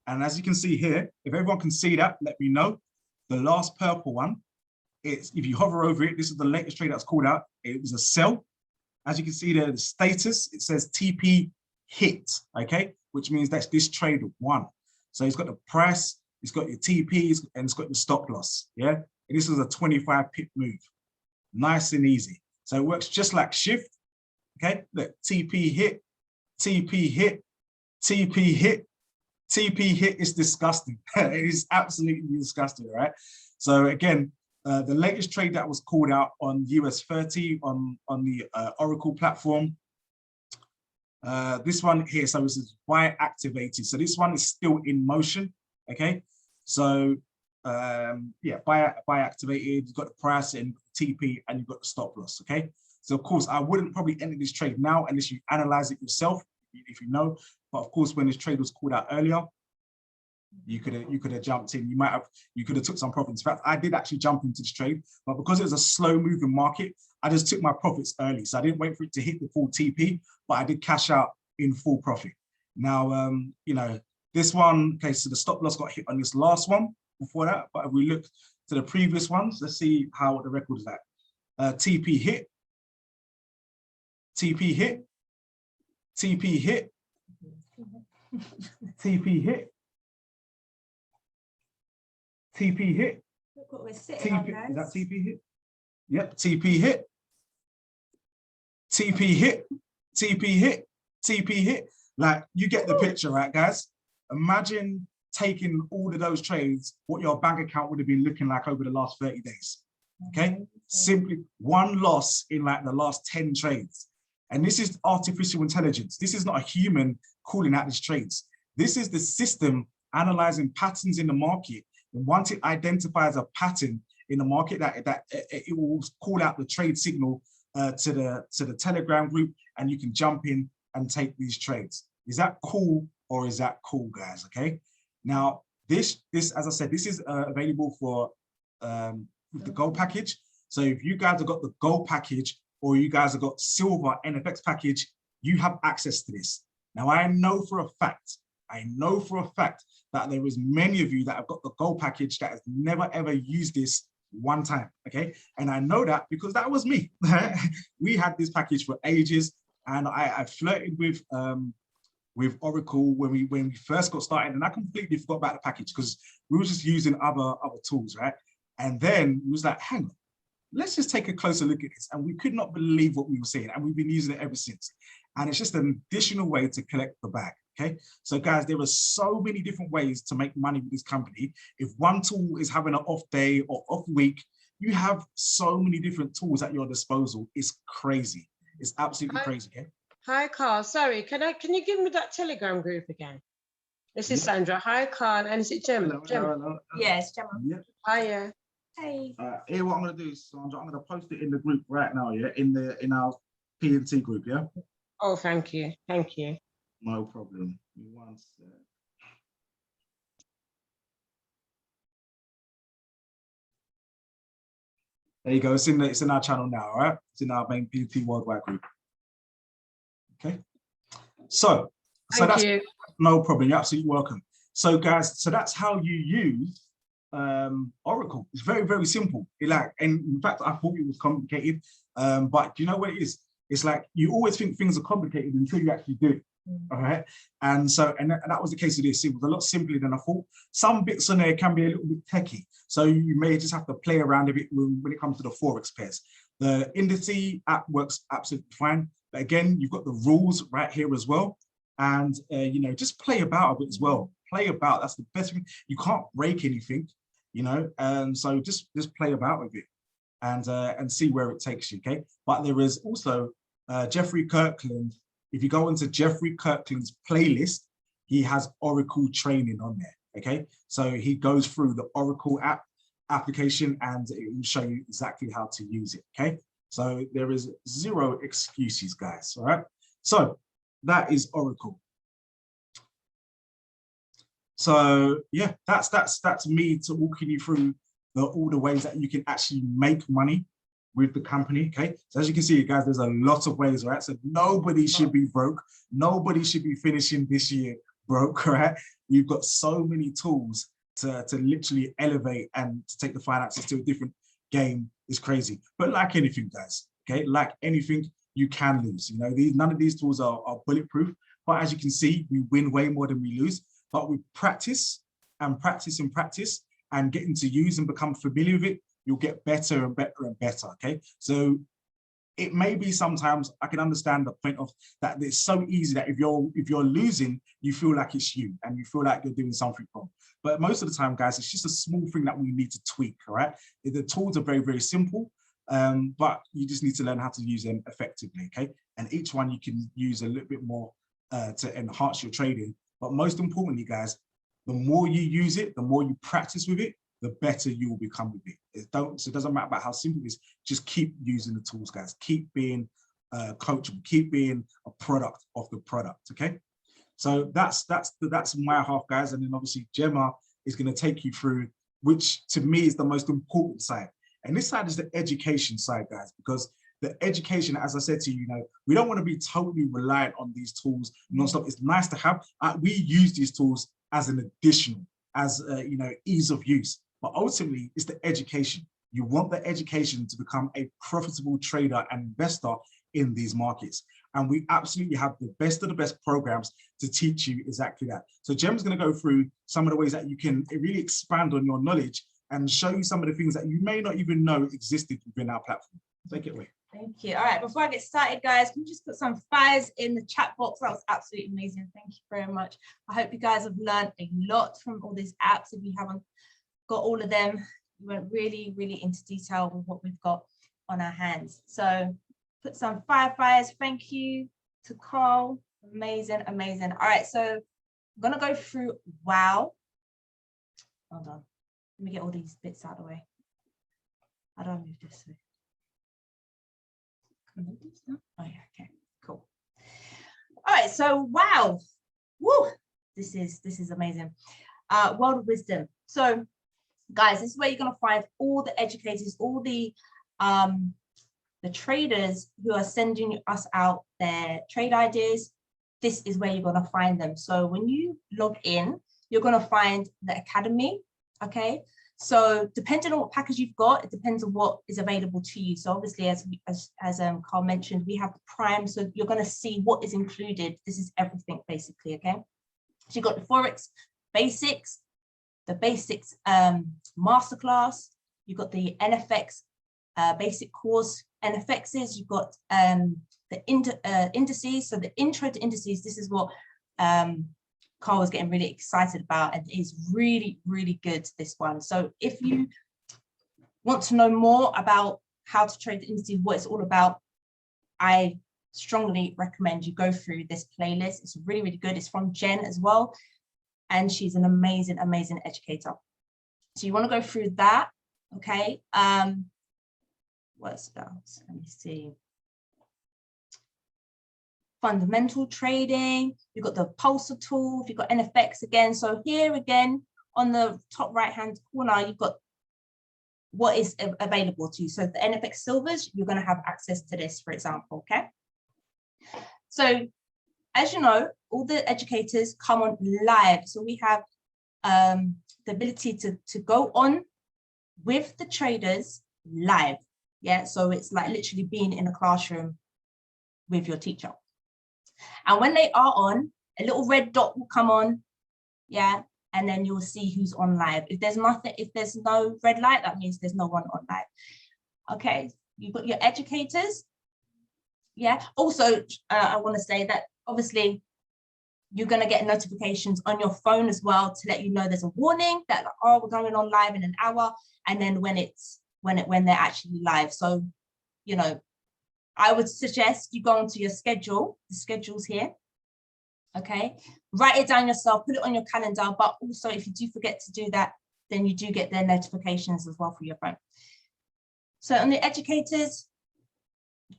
And as you can see here, if everyone can see that, let me know. The last purple one, if you hover over it, this is the latest trade that's called out. It was a sell. As you can see there, the status, it says TP hit, okay? Which means that this trade won. So it's got the price, it's got your TPs, and it's got the stop loss, yeah? And this was a 25 pip move. Nice and easy. So it works just like Shift, okay? Look, TP hit, TP hit, TP hit, TP hit is disgusting. It is absolutely disgusting, right? So again, the latest trade that was called out on US 30 on the Oracle platform. This one here, so this is buy activated. So this one is still in motion, okay? So yeah, buy activated, you've got the price and TP, and you've got the stop loss. Okay, so of course I wouldn't probably enter this trade now unless you analyze it yourself, if you know. But of course, when this trade was called out earlier, you could have jumped in. You could have took some profits. In fact, I did actually jump into this trade, but because it was a slow moving market, I just took my profits early. So I didn't wait for it to hit the full TP, but I did cash out in full profit. Now, you know, this one, okay, so the stop loss got hit on this last one before that, but if we look to the previous ones, let's see how the record is like. TP hit, TP hit, TP hit, TP hit, TP hit. Look what we're sitting on, TP, guys. is that TP hit? Yep, TP hit. TP hit, TP hit, TP hit. Like, you get the picture, right, guys? Imagine taking all of those trades, what your bank account would have been looking like over the last 30 days. Okay, simply one loss in like the last 10 trades. And this is artificial intelligence. This is not a human calling out these trades. This is the system analyzing patterns in the market. And once it identifies a pattern in the market, that it will call out the trade signal to the Telegram group, and you can jump in and take these trades. Is that cool, or is that cool, guys? Okay. Now, this as I said, this is available for the gold package. So if you guys have got the gold package, or you guys have got silver NFX package, you have access to this. Now, I know for a fact that there is many of you that have got the gold package that has never ever used this one time, okay? And I know that because that was me. We had this package for ages, and I flirted with Oracle when we first got started, and I completely forgot about the package because we were just using other tools, right? And then it was like, hang on, let's just take a closer look at this. And we could not believe what we were seeing, and we've been using it ever since. And it's just an additional way to collect the bag, okay? So guys, there are so many different ways to make money with this company. If one tool is having an off day or off week, you have so many different tools at your disposal. It's crazy. It's absolutely crazy, okay? Hi, Carl. Sorry, can you give me that Telegram group again? This is Sandra. Hi, Carl. And is it Gemma? Hello. Yes, Gemma. Yep. Hiya. Hey. Here, what I'm going to do, Sandra, I'm going to post it in the group right now, yeah? In our P&T group, yeah? Oh, thank you. Thank you. No problem. Give me one sec. There you go. It's in our channel now, all right? It's in our main P&T worldwide group. Okay. So Thank you. No problem. You're absolutely welcome. So guys, so that's how you use Oracle. It's very, very simple. And in fact, I thought it was complicated, but do you know what it is? It's like you always think things are complicated until you actually do it. All right. And that was the case of this. It was a lot simpler than I thought. Some bits on there can be a little bit techy, so you may just have to play around a bit when it comes to the Forex pairs. The Indices app works absolutely fine, but again, you've got the rules right here as well. And you know, just play about a bit as well. Play about. That's the best thing. You can't break anything, you know. And so just play about with it, and see where it takes you. Okay. But there is also Jeffrey Kirkland. If you go into Jeffrey Kirkland's playlist, he has Oracle training on there. Okay. So he goes through the Oracle application, and it will show you exactly how to use it. Okay. So there is zero excuses, guys. All right. So that is Oracle. So yeah, that's me to walking you through all the ways that you can actually make money with the company. Okay, so as you can see, guys, there's a lot of ways, right? So nobody should be broke. Nobody should be finishing this year broke, right? You've got so many tools to literally elevate and to take the finances to a different game. Is crazy. But like anything, guys, okay, like anything, you can lose. You know, none of these tools are bulletproof, but as you can see, we win way more than we lose. But we practice and practice and practice and getting to use and become familiar with it, you'll get better and better and better. Okay, so it may be sometimes I can understand the point of that. It's so easy that if you're losing, you feel like it's you and you feel like you're doing something wrong. But most of the time, guys, it's just a small thing that we need to tweak. All right, the tools are very, very simple. But you just need to learn how to use them effectively, okay? And each one you can use a little bit more to enhance your trading. But most importantly, guys, the more you use it, the more you practice with it, the better you will become with it. So it doesn't matter about how simple it is, just keep using the tools, guys. Keep being coachable, keep being a product of the product, okay? So that's my half, guys. And then obviously Gemma is going to take you through, which to me is the most important side. And this side is the education side, guys, because the education, as I said to you, you know, we don't want to be totally reliant on these tools nonstop. It's nice to have. We use these tools as an additional, as you know, ease of use. But ultimately, it's the education. You want the education to become a profitable trader and investor in these markets. And we absolutely have the best of the best programs to teach you exactly that. So Gem's going to go through some of the ways that you can really expand on your knowledge and show you some of the things that you may not even know existed within our platform. Take it away. Thank you. All right, before I get started, guys, can you just put some fires in the chat box? That was absolutely amazing. Thank you very much. I hope you guys have learned a lot from all these apps. If you haven't got all of them, we went really, really into detail with what we've got on our hands. So put some fires. Thank you to Carl. Amazing, amazing. All right, so I'm gonna go through WOW. Hold on. Let me get all these bits out of the way. How do I move this way? Oh yeah, okay, cool. All right, so WOW. Woo! This is amazing. World of Wisdom. So guys, this is where you're gonna find all the educators, all the traders who are sending us out their trade ideas. This is where you're gonna find them. So when you log in, you're gonna find the academy, okay? So depending on what package you've got, it depends on what is available to you. So obviously, as Carl mentioned, we have the Prime, so you're gonna see what is included. This is everything basically, okay? So you've got the Forex Basics, the Basics Masterclass, you've got the NFX basic course, NFXs, you've got the indices. So the intro to indices, this is what Carl was getting really excited about, and is really, really good, this one. So if you want to know more about how to trade the indices, what it's all about, I strongly recommend you go through this playlist. It's really, really good. It's from Jen as well, and she's an amazing, amazing educator. So you want to go through that, okay? What's that? Let me see. Fundamental trading, you've got the Pulsar tool, you've got NFX again. So here again, on the top right-hand corner, you've got what is available to you. So the NFX silvers, you're going to have access to this, for example, okay? So as you know, all the educators come on live. So we have the ability to go on with the traders live. Yeah, so it's like literally being in a classroom with your teacher. And when they are on, a little red dot will come on, yeah, and then you'll see who's on live. If there's nothing, if there's no red light, that means there's no one on live. Okay, you've got your educators, yeah. Also, I want to say that obviously you're going to get notifications on your phone as well to let you know there's a warning that, oh, we're going on live in an hour, and then when they're actually live. So, you know, I would suggest you go onto your schedule, the schedule's here, okay? Write it down yourself, put it on your calendar, but also if you do forget to do that, then you do get their notifications as well for your phone. So on the educators,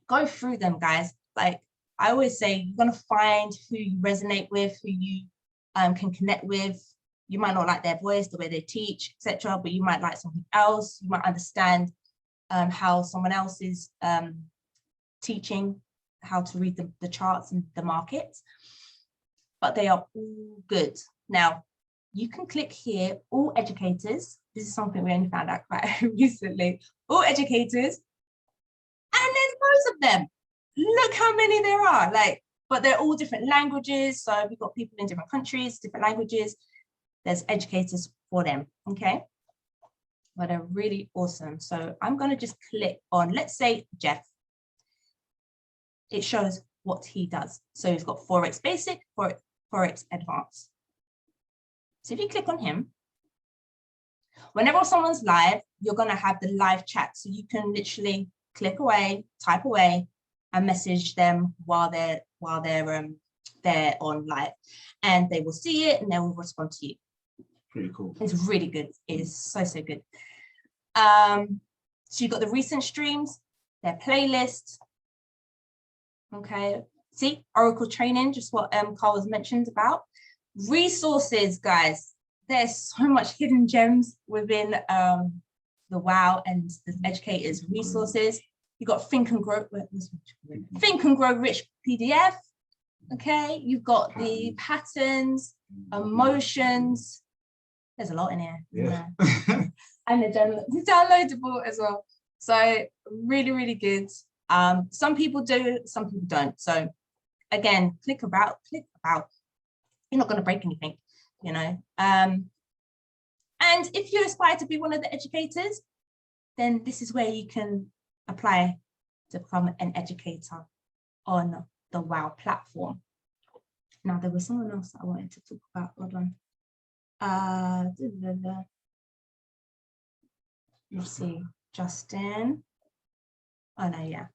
go through them, guys. Like I always say, you're gonna find who you resonate with, who you can connect with. You might not like their voice, the way they teach, etc., but you might like something else. You might understand how someone else is teaching how to read the charts and the markets, but they are all good. Now, you can click here, all educators. This is something we only found out quite recently. All educators, and there's loads of them. Look how many there are, like, but they're all different languages. So we've got people in different countries, different languages. There's educators for them, okay? But they're really awesome. So I'm gonna just click on, let's say Jeff. It shows what he does. So he's got Forex Basic, Forex Advanced. So if you click on him, whenever someone's live, you're gonna have the live chat. So you can literally click away, type away, and message them while they're on live, and they will see it and they will respond to you. Pretty cool. It's really good. It is so, so good. So you've got the recent streams, their playlists. Okay. See, Oracle training, just what Carl was mentioned about. Resources, guys. There's so much hidden gems within the WOW and the educators' resources. You've got Think and Grow Rich PDF. Okay, you've got the patterns, emotions. There's a lot in here. Yeah. And the downloadable as well. So really, really good. Some people do, some people don't. So again, click about. You're not going to break anything, you know. And if you aspire to be one of the educators, then this is where you can apply to become an educator on the WOW platform. Now, there was someone else that I wanted to talk about. Hold on. Let's see, Justin. Oh no, yeah.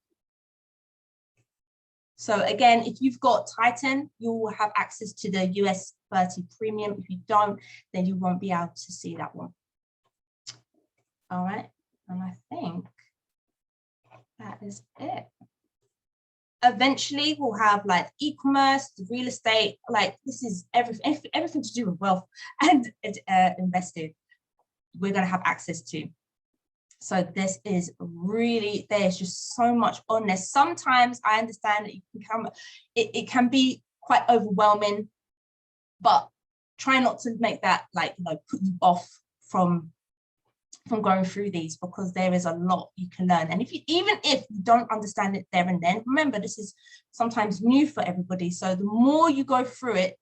So again, if you've got Titan, you will have access to the US 30 premium. If you don't, then you won't be able to see that one. All right, and I think that is it. Eventually, we'll have like e-commerce, real estate, like this is everything to do with wealth and investing. We're going to have access to. So this is really, there's just so much on there. Sometimes I understand that it can be quite overwhelming, but try not to make that like, you know, put you off from going through these, because there is a lot you can learn. And even if you don't understand it there and then, remember, this is sometimes new for everybody. So the more you go through it,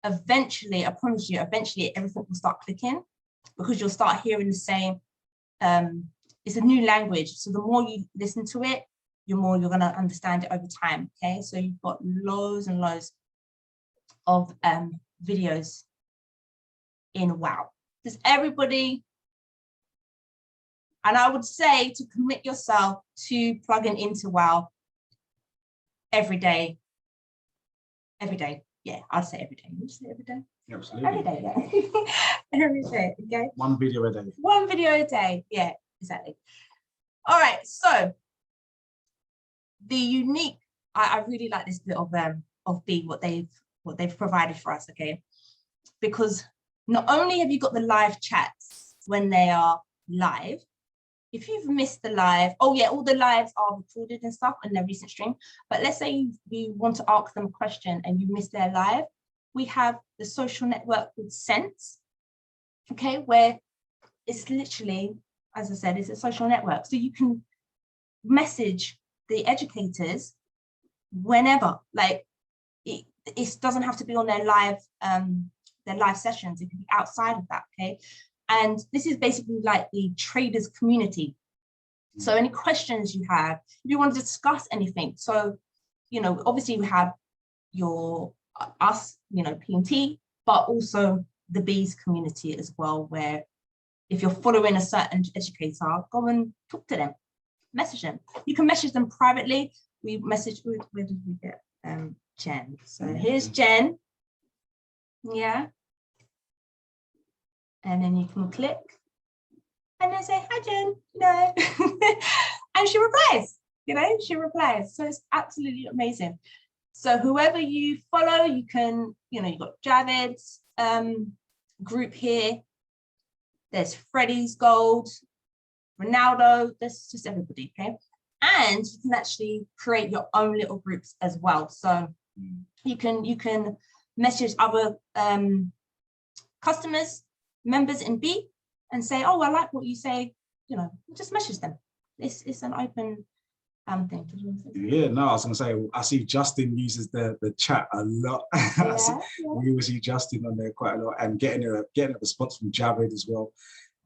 eventually, I promise you, eventually everything will start clicking, because you'll start hearing the same. It's a new language. So the more you listen to it, the more you're going to understand it over time. Okay. So you've got loads and loads of videos in WOW. Does everybody, and I would say to commit yourself to plugging into WOW every day. Every day. Yeah, I'd say every day. Would you say every day? Absolutely. Every day, yeah. Every day, okay? One video a day. One video a day, yeah, exactly. All right, so the unique, I really like this bit of B, what they've provided for us, okay? Because not only have you got the live chats when they are live, if you've missed the live, oh yeah, all the lives are recorded and stuff in their recent stream, but let's say you want to ask them a question and you missed their live, we have the social network with Sense, okay, where it's literally, as I said, it's a social network. So you can message the educators whenever, like it doesn't have to be on their live sessions. It can be outside of that, okay? And this is basically like the traders community. So any questions you have, if you want to discuss anything. So, you know, obviously we have us, you know, P&T, but also the Bees community as well, where if you're following a certain educator, go and talk to them, message them. You can message them privately. We message, where did we get Jen? So here's Jen. Yeah. And then you can click and then say, hi, Jen, you know, and she replies, you know, she replies. So it's absolutely amazing. So whoever you follow, you can, you know, you've got Javed's group here. There's Freddie's Gold, Ronaldo, there's just everybody, okay? And you can actually create your own little groups as well. So you can message other customers, members in B, and say, oh, I like what you say, you know, just message them. It's an open thing. Yeah, no, I was gonna say, I see Justin uses the chat a lot. Yeah. We always see Justin on there quite a lot, and getting a response from Javed as well.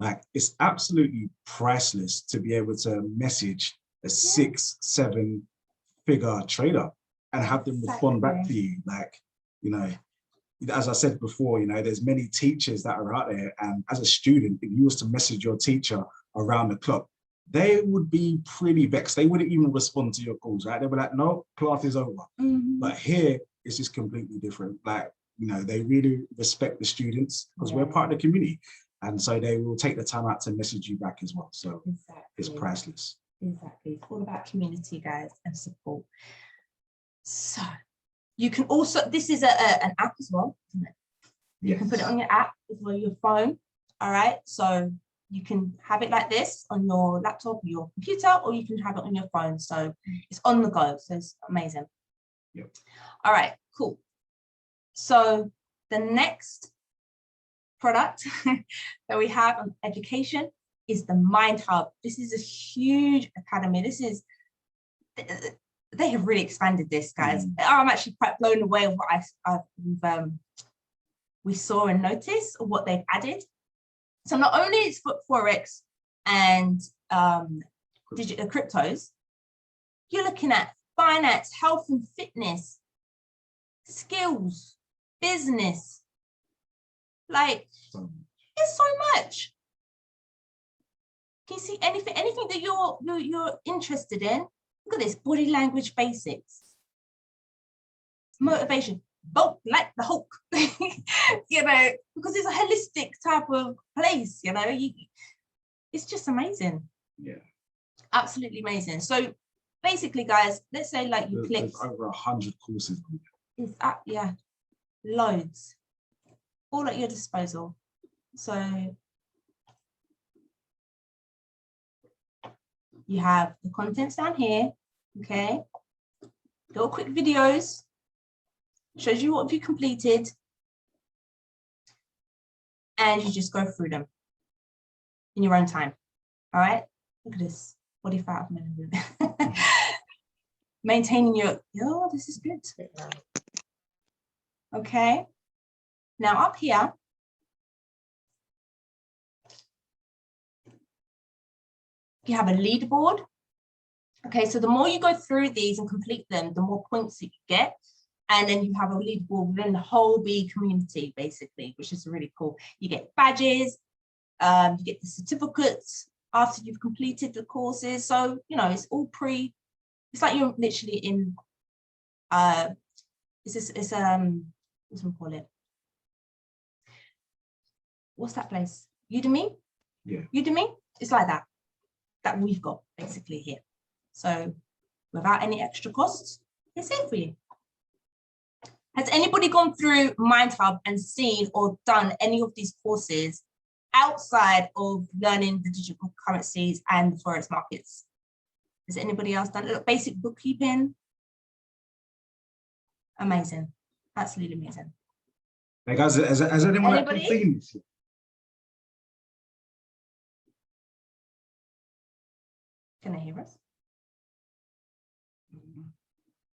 Like, it's absolutely priceless to be able to message a 6-7 figure trader and have them respond back to you. Like, you know, as I said before, you know, there's many teachers that are out there, and as a student, if you was to message your teacher around the clock, they would be pretty vexed. They wouldn't even respond to your calls, right? They'd be like, no, class is over. But here, it's just completely different. Like, You know, they really respect the students because we're part of the community. And so they will take the time out to message you back as well. So it's priceless. Exactly. It's all about community, guys, and support. So you can also, this is an app as well, isn't it? You can put it on your app as well, your phone. All right. So you can have it like this on your laptop, your computer, or you can have it on your phone. So it's on the go. So it's amazing. Yep. All right, cool. So the next product that we have on education is the Mind Hub. This is a huge academy. This is, they have really expanded this, guys. I'm actually quite blown away with what we saw and noticed of what they've added. So not only it's for Forex and digital cryptos, you're looking at finance, health and fitness, skills, business. Like, it's so much. Can you see anything that you're interested in? Look at this, body language basics, motivation, bulk like the Hulk, you know, because it's a holistic type of place, you know, it's just amazing. Yeah. Absolutely amazing. So basically, guys, let's say like you click. There's over 100 courses. It's yeah, loads, all at your disposal. So you have the contents down here, okay? Little quick videos, shows you what you completed, and you just go through them in your own time, all right? Look at this, 45 minutes. Maintaining your, oh, this is good. Okay, now up here, you have a leaderboard. Okay, so the more you go through these and complete them, the more points that you get. And then you have a leaderboard within the whole B community, basically, which is really cool. You get badges, you get the certificates after you've completed the courses. So, you know, it's all it's like you're literally in, what's we call it? What's that place? Udemy? Yeah. Udemy? It's like that we've got basically here. So without any extra costs, it's here for you. Has anybody gone through Mind Hub and seen or done any of these courses outside of learning the digital currencies and the Forex markets? Has anybody else done it? Basic bookkeeping? Amazing. Absolutely amazing. Hey guys, has anyone Anybody? actually seen this? Can they hear us?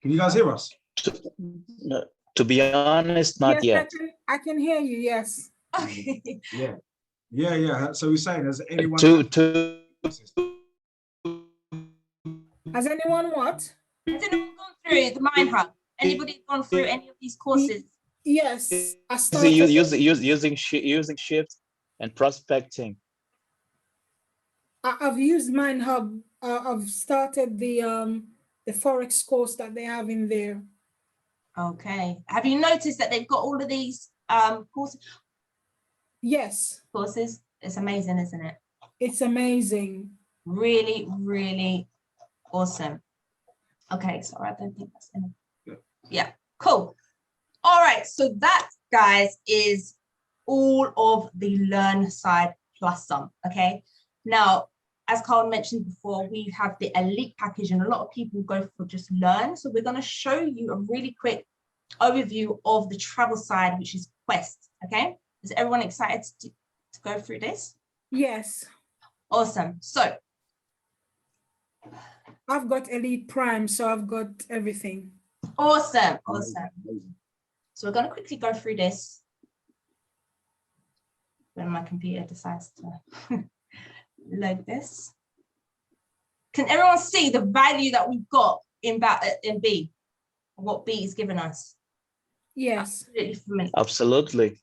Can you guys hear us? No, to be honest, not Yes, yet. I can hear you, yes. Okay. Yeah. So we're saying, has anyone? Has anyone what? Has anyone gone through the Mind Hub? Anybody gone through any of these courses? Yes, I started. Using shift and prospecting. I've used Mind Hub. I've started the Forex course that they have in there. Okay. Have you noticed that they've got all of these courses? Yes. Courses? It's amazing, isn't it? It's amazing. Really, really awesome. Okay, so I don't think that's enough. Yeah, cool. All right, so that, guys, is all of the Learn side plus some, okay? Now, as Carl mentioned before, we have the Elite package and a lot of people go for just Learn. So we're gonna show you a really quick overview of the travel side, which is Quest, okay? Is everyone excited to go through this? Yes. Awesome, so. I've got Elite Prime, so I've got everything. Awesome. So we're gonna quickly go through this when my computer decides to load this. Can everyone see the value that we've got in B? What B is giving us? Yes. Absolutely familiar. Absolutely.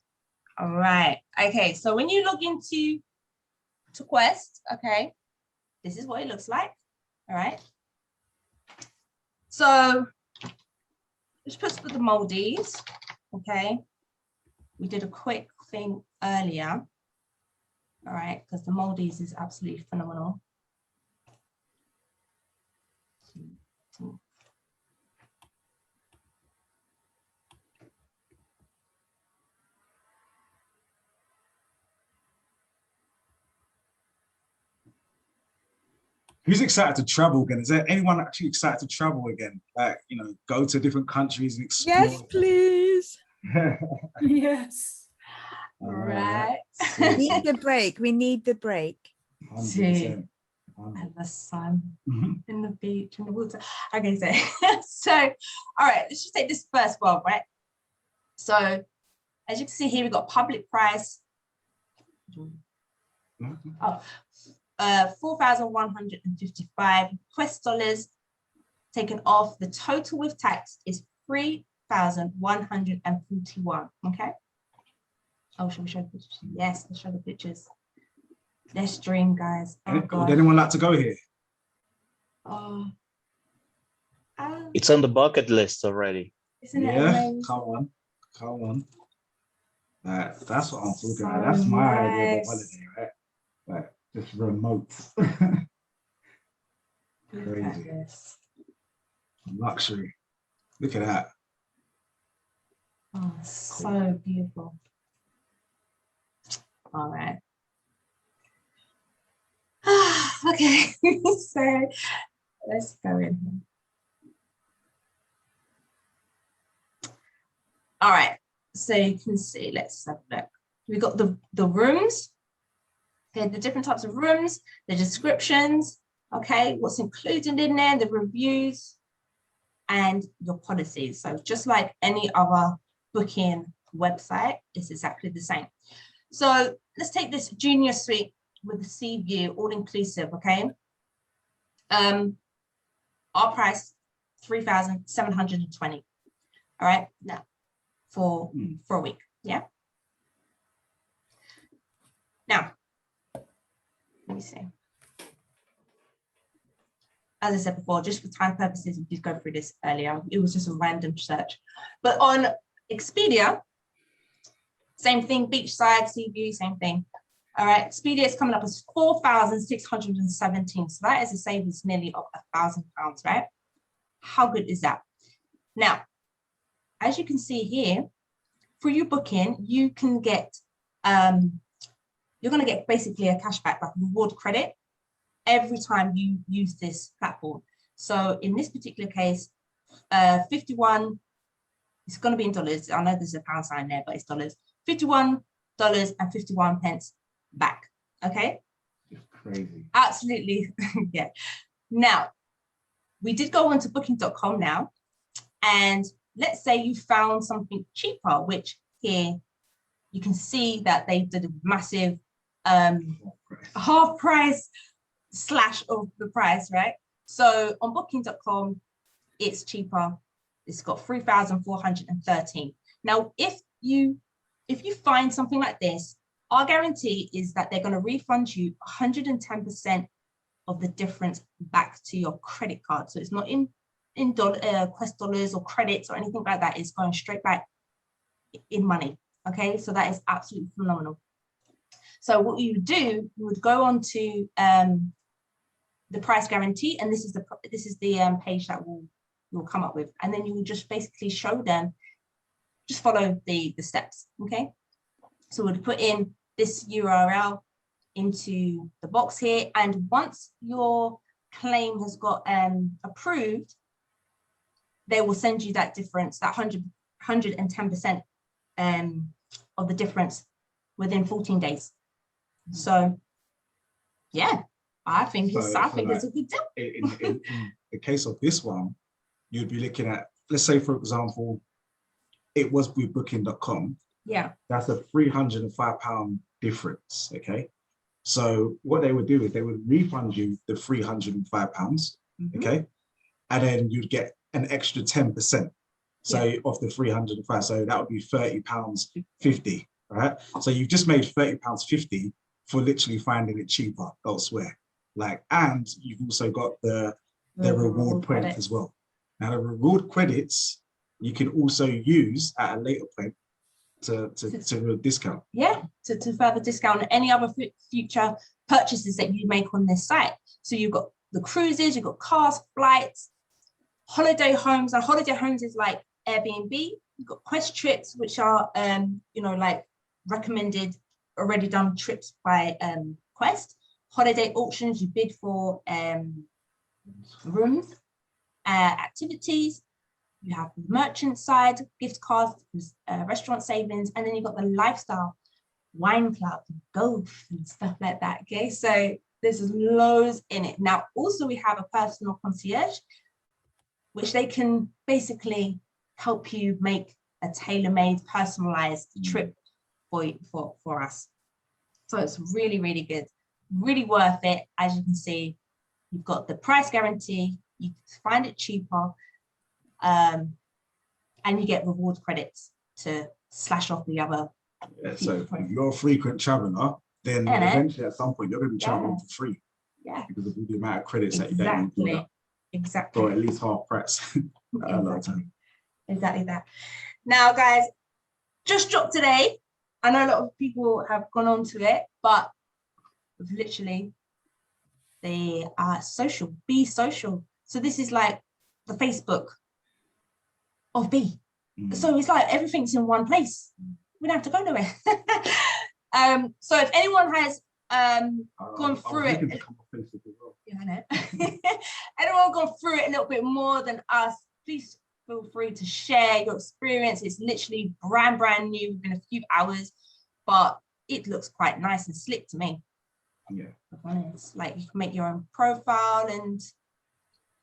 All right. Okay. So when you log into Quest, okay, this is what it looks like. All right. So let's put the Maldives. Okay. we did a quick thing earlier. All right, because the Maldives is absolutely phenomenal. Who's excited to travel again? Is there anyone actually excited to travel again? Like, go to different countries and explore? Yes, please. Yes. Right. We need the break. We need the break. 100%. And the sun, in the beach, in the water. Okay, so all right, let's just take this first one, right? So as you can see here, we've got public price. Oh, 4,155 US dollars taken off. The total with tax is 3,141. Okay. Oh, should we show the pictures? Yes, let's show the pictures. Let's dream, guys. Oh, Would God. anyone like to go here? Oh. It's on the bucket list already. Isn't it Yeah, amazing? come on. That's what I'm talking So about. That's my idea of a nice. holiday, right? Like, just remote. Look at Crazy. this. Luxury. Look at that. Oh, so beautiful. All right. Okay, so let's go in here. All right, so you can see, let's have a look. We've got the rooms, okay, the different types of rooms, the descriptions, okay, what's included in there, the reviews, and your policies. So just like any other booking website, it's exactly the same. So let's take this junior suite with the sea view, all inclusive, okay? Our price, 3,720. All right, now for a week, yeah? Now, let me see. As I said before, just for time purposes, we did go through this earlier. It was just a random search. But on Expedia, same thing, beachside, sea view, same thing. All right, Expedia is coming up as 4,617. So that is a savings nearly of £1,000, right? How good is that? Now, as you can see here, for your booking, you can get, you're going to get basically a cashback, like reward credit, every time you use this platform. So in this particular case, 51, it's going to be in dollars. I know there's a pound sign there, but it's dollars. $51.51 back. Okay. Crazy. Absolutely. Yeah. Now, we did go on to booking.com now, and let's say you found something cheaper, which here you can see that they did a massive half price slash of the price, right? So on booking.com, it's cheaper. It's got 3,413. Now, if you find something like this, our guarantee is that they're going to refund you 110% of the difference back to your credit card. So it's not in Quest dollars or credits or anything like that. It's going straight back in money. Okay, so that is absolutely phenomenal. So what you would do, you would go on to the price guarantee, and this is the page that we'll come up with, and then you will just basically show them, just follow the steps. Okay, so we'll put in this URL into the box here, and once your claim has got approved, they will send you that difference, that 110% of the difference within 14 days. So yeah, I think it's a good deal. In the case of this one, you'd be looking at, let's say, for example, it was with booking.com. Yeah. That's a £305 difference, okay? So what they would do is they would refund you the £305, okay? And then you'd get an extra 10%, so of the 305, so that would be £30.50, right? So you've just made £30.50 for literally finding it cheaper elsewhere. Like, and you've also got the reward credit as well. Now the reward credits you can also use at a later point to a discount. Yeah, to further discount any other future purchases that you make on this site. So you've got the cruises, you've got cars, flights, holiday homes, and holiday homes is like Airbnb. You've got Quest trips, which are you know, like recommended, already done trips by Quest. Holiday auctions, you bid for rooms, activities. You have the merchant side, gift cards, restaurant savings, and then you've got the lifestyle, wine club, golf, and stuff like that. Okay, so there's loads in it. Now, also we have a personal concierge, which they can basically help you make a tailor-made, personalized trip for us. So it's really, really good, really worth it. As you can see, you've got the price guarantee, you find it cheaper, and you get reward credits to slash off the other. Yeah, so if you're a frequent traveler, then eventually at some point you're going to be traveling for free. Yeah. Because of the amount of credits that you get. Exactly. Or at least half price. Exactly that. Now, guys, just dropped today. I know a lot of people have gone on to it, but literally they are social, Be Social. So this is like the Facebook of Be. So it's like everything's in one place. We don't have to go nowhere. So if anyone has gone through it, yeah, I know. Anyone gone through it a little bit more than us, please feel free to share your experience. It's literally brand new within a few hours, but it looks quite nice and slick to me. Yeah. Honest. Like you can make your own profile and,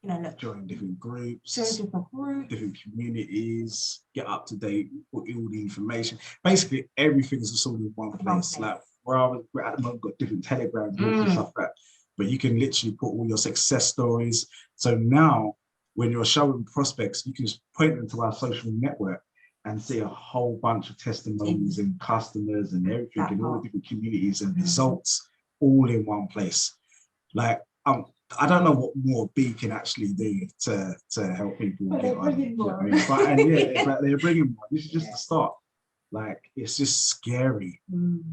you know, look, join different groups, different communities, get up to date with all the information. Basically, everything is just all in one place. Like we're at the moment got different Telegram groups and stuff like that, but you can literally put all your success stories. So now, when you're showing prospects, you can just point them to our social network and see a whole bunch of testimonies and customers and everything in all the different communities and results all in one place. Like I don't know what more Be can actually do to help people get on. But they're bringing more. This is just the start. Like it's just scary.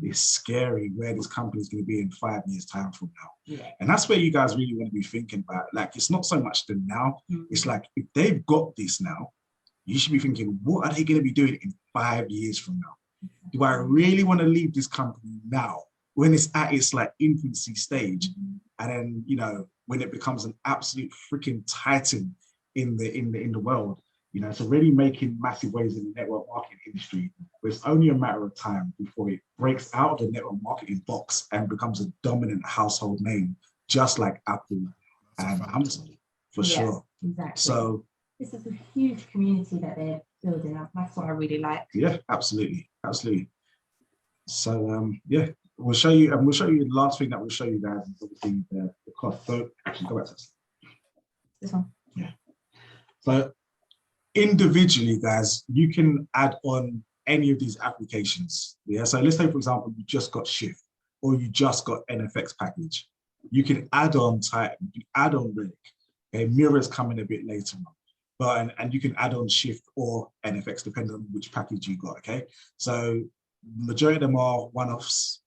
It's scary where this company is going to be in 5 years' time from now. And that's where you guys really want to be thinking about. Like it's not so much the now. It's like if they've got this now, you should be thinking, what are they going to be doing in 5 years from now? Do I really want to leave this company now when it's at its like infancy stage? And then, you know, when it becomes an absolute freaking titan in the world, you know, it's already making massive waves in the network marketing industry, but it's only a matter of time before it breaks out of the network marketing box and becomes a dominant household name, just like Apple and Amazon, for sure. Exactly. So this is a huge community that they're building up. That's what I really like. Yeah, absolutely. So yeah, we'll show you, and we'll show you the last thing that we'll show you guys is obviously the cost. So actually go back to this one. Yeah. So individually, guys, you can add on any of these applications. Yeah. So let's say, for example, you just got Shift or you just got NFX package. You can add on Titan, you can add on Relic. Okay, Mira's coming a bit later on. But and you can add on Shift or NFX depending on which package you got. Okay. So majority of them are one-offs.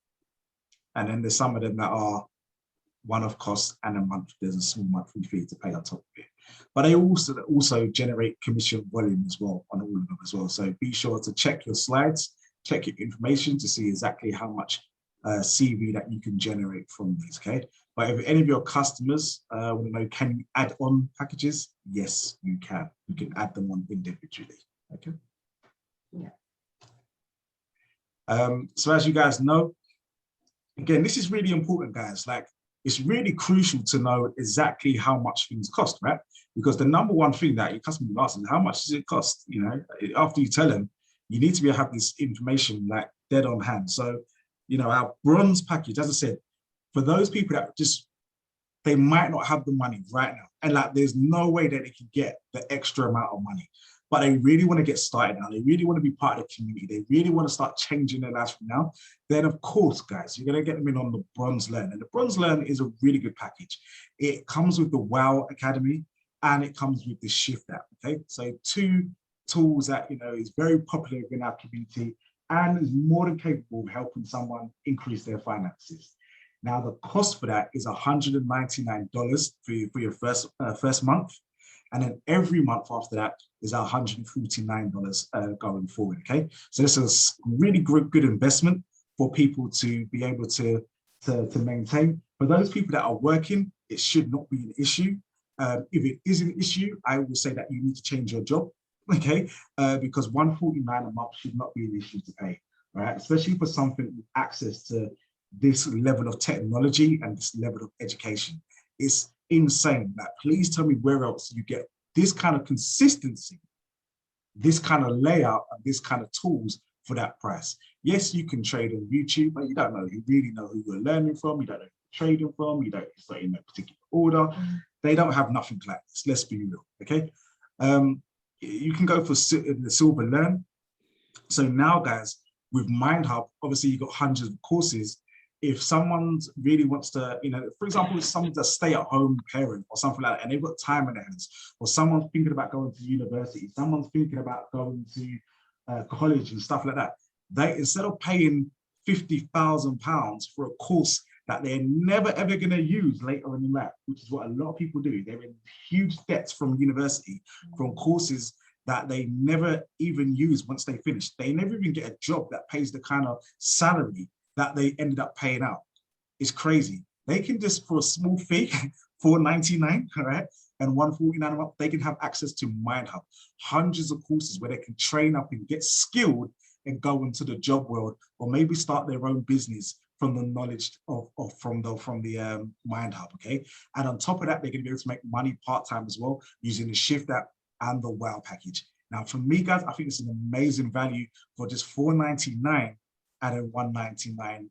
And then there's some of them that are one-off costs and a month. There's a small monthly fee to pay on top of it. But they also generate commission volume as well on all of them as well. So be sure to check your slides, check your information to see exactly how much CV that you can generate from these, okay? But if any of your customers want to know, can you add on packages? Yes, you can. You can add them on individually, okay? Yeah. So as you guys know, again, this is really important, guys. Like, it's really crucial to know exactly how much things cost, right? Because the number one thing that your customer will ask is, how much does it cost? You know, after you tell them, you need to be able to have this information like dead on hand. So, you know, our bronze package, as I said, for those people that just, they might not have the money right now. And like, there's no way that they can get the extra amount of money, but they really want to get started now. They really want to be part of the community. They really want to start changing their lives from now. Then of course, guys, you're going to get them in on the Bronze Learn. And the Bronze Learn is a really good package. It comes with the WOW Academy and it comes with the Shift app, okay? So two tools that, you know, is very popular in our community and is more than capable of helping someone increase their finances. Now, the cost for that is $199 for your first month. And then every month after that is $149 going forward, okay? So this is a really good investment for people to be able to maintain. For those people that are working, it should not be an issue. If it is an issue, I will say that you need to change your job, okay? Because $149 a month should not be an issue to pay, right? Especially for something with access to this level of technology and this level of education. It's insane. Like, please tell me where else you get this kind of consistency, this kind of layout, and this kind of tools for that price. Yes, you can trade on YouTube, but you don't know, you really know who you're learning from, you don't know who you're trading from, you don't start in a particular order. They don't have nothing like this, let's be real, okay? You can go for the silver learn. So now, guys, with MindHub, obviously you've got hundreds of courses. If someone really wants to, you know, for example, if someone's a stay-at-home parent or something like that, and they've got time on their hands, or someone's thinking about going to university, someone's thinking about going to college and stuff like that, they, instead of paying £50,000 for a course that they're never ever going to use later in life, which is what a lot of people do, they're in huge debts from university, from courses that they never even use once they finish. They never even get a job that pays the kind of salary that they ended up paying out. It's crazy. They can just, for a small fee, $4.99, all right, and $149 a month, they can have access to MindHub. Hundreds of courses where they can train up and get skilled and go into the job world, or maybe start their own business from the knowledge from the MindHub, okay? And on top of that, they're gonna be able to make money part-time as well, using the Shift app and the Wow package. Now, for me, guys, I think it's an amazing value for just $4.99 at a $149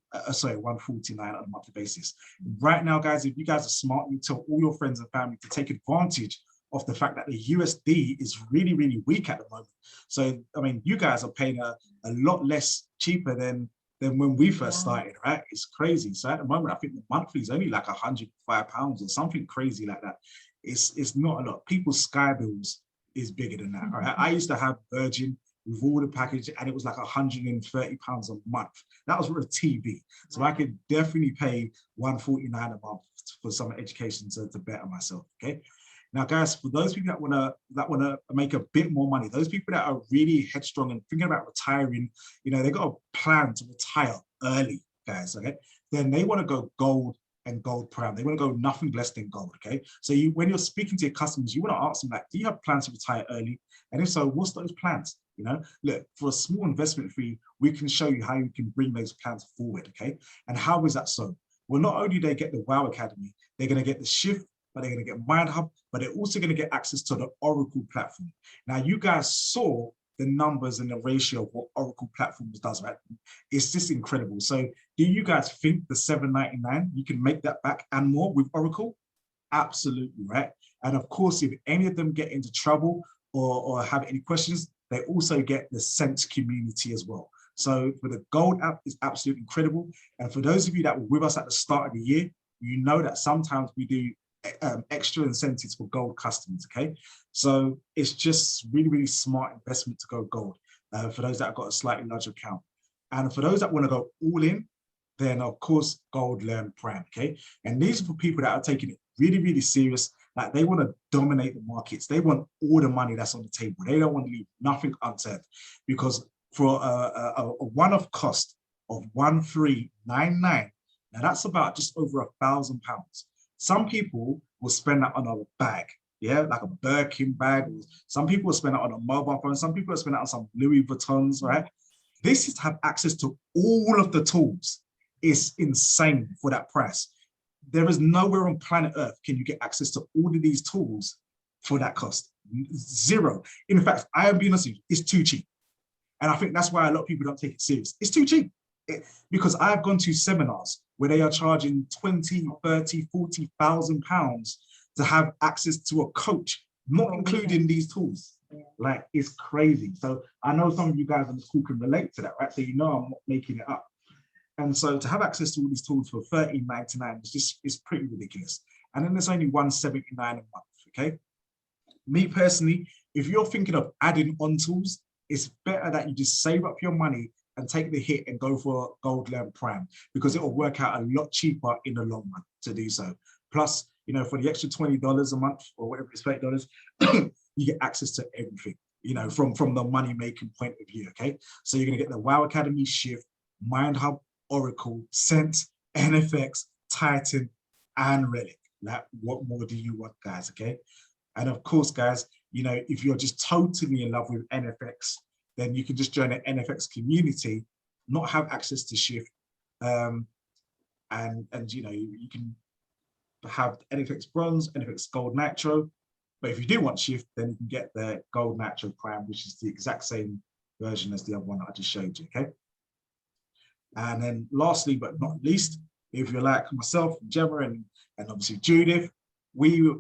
on a monthly basis. Right now, guys, if you guys are smart, you tell all your friends and family to take advantage of the fact that the USD is really, really weak at the moment. So, I mean, you guys are paying a lot less cheaper than when we first started, right? It's crazy. So at the moment, I think the monthly is only like £105 or something crazy like that. It's not a lot. People's Sky bills is bigger than that, right? I used to have Virgin with all the package, and it was like £130 a month. That was for a TV. So I could definitely pay $149 a month for some education to better myself, okay? Now, guys, for those people that wanna make a bit more money, those people that are really headstrong and thinking about retiring, you know, they got a plan to retire early, guys, okay? Then they wanna go gold and gold prime. They wanna go nothing less than gold, okay? So when you're speaking to your customers, you wanna ask them, like, do you have plans to retire early? And if so, what's those plans? You know, look, for a small investment fee, we can show you how you can bring those plans forward, okay? And how is that so? Well, not only do they get the Wow Academy, they're gonna get the Shift, but they're gonna get MindHub, but they're also gonna get access to the Oracle platform. Now, you guys saw the numbers and the ratio of what Oracle platforms does, right? It's just incredible. So do you guys think the $7.99, you can make that back and more with Oracle? Absolutely, right? And of course, if any of them get into trouble or have any questions, they also get the Sense community as well. So for the Gold app, is absolutely incredible. And for those of you that were with us at the start of the year, you know that sometimes we do extra incentives for gold customers, okay? So it's just really, really smart investment to go gold for those that have got a slightly larger account. And for those that want to go all in, then of course, Gold Learn Prime, okay? And these are for people that are taking it really, really serious. Like, they want to dominate the markets. They want all the money that's on the table. They don't want to leave nothing unturned, because for a one-off cost of $1,399, now that's about just over £1,000. Some people will spend that on a bag, yeah, like a Birkin bag. Some people will spend it on a mobile phone. Some people will spend it on some Louis Vuittons, right? This is to have access to all of the tools. It's insane for that price. There is nowhere on planet Earth can you get access to all of these tools for that cost. Zero. In fact, I am being honest with you, it's too cheap. And I think that's why a lot of people don't take it serious. It's too cheap. Because I've gone to seminars where they are charging 20, 30, 40,000 pounds to have access to a coach, not including these tools. Like, it's crazy. So I know some of you guys on the call can relate to that, right? So you know I'm not making it up. And so to have access to all these tools for $13.99 is just, it's pretty ridiculous. And then there's only $179 a month, okay? Me personally, if you're thinking of adding on tools, it's better that you just save up your money and take the hit and go for Gold Learn Prime, because it will work out a lot cheaper in the long run to do so. Plus, you know, for the extra $20 a month or whatever it's $30, you get access to everything, you know, from the money making point of view. Okay, so you're gonna get the WoW Academy, Shift, Mind Hub, Oracle, Sense, NFX, Titan, and Relic. Like, what more do you want, guys? Okay, and of course, guys, you know, if you're just totally in love with NFX, then you can just join the NFX community, not have access to Shift, and you know, you can have NFX Bronze, NFX Gold Nitro, but if you do want Shift, then you can get the Gold Nitro Prime, which is the exact same version as the other one that I just showed you. Okay, and then lastly but not least, if you're like myself, Gemma, and obviously Judith, we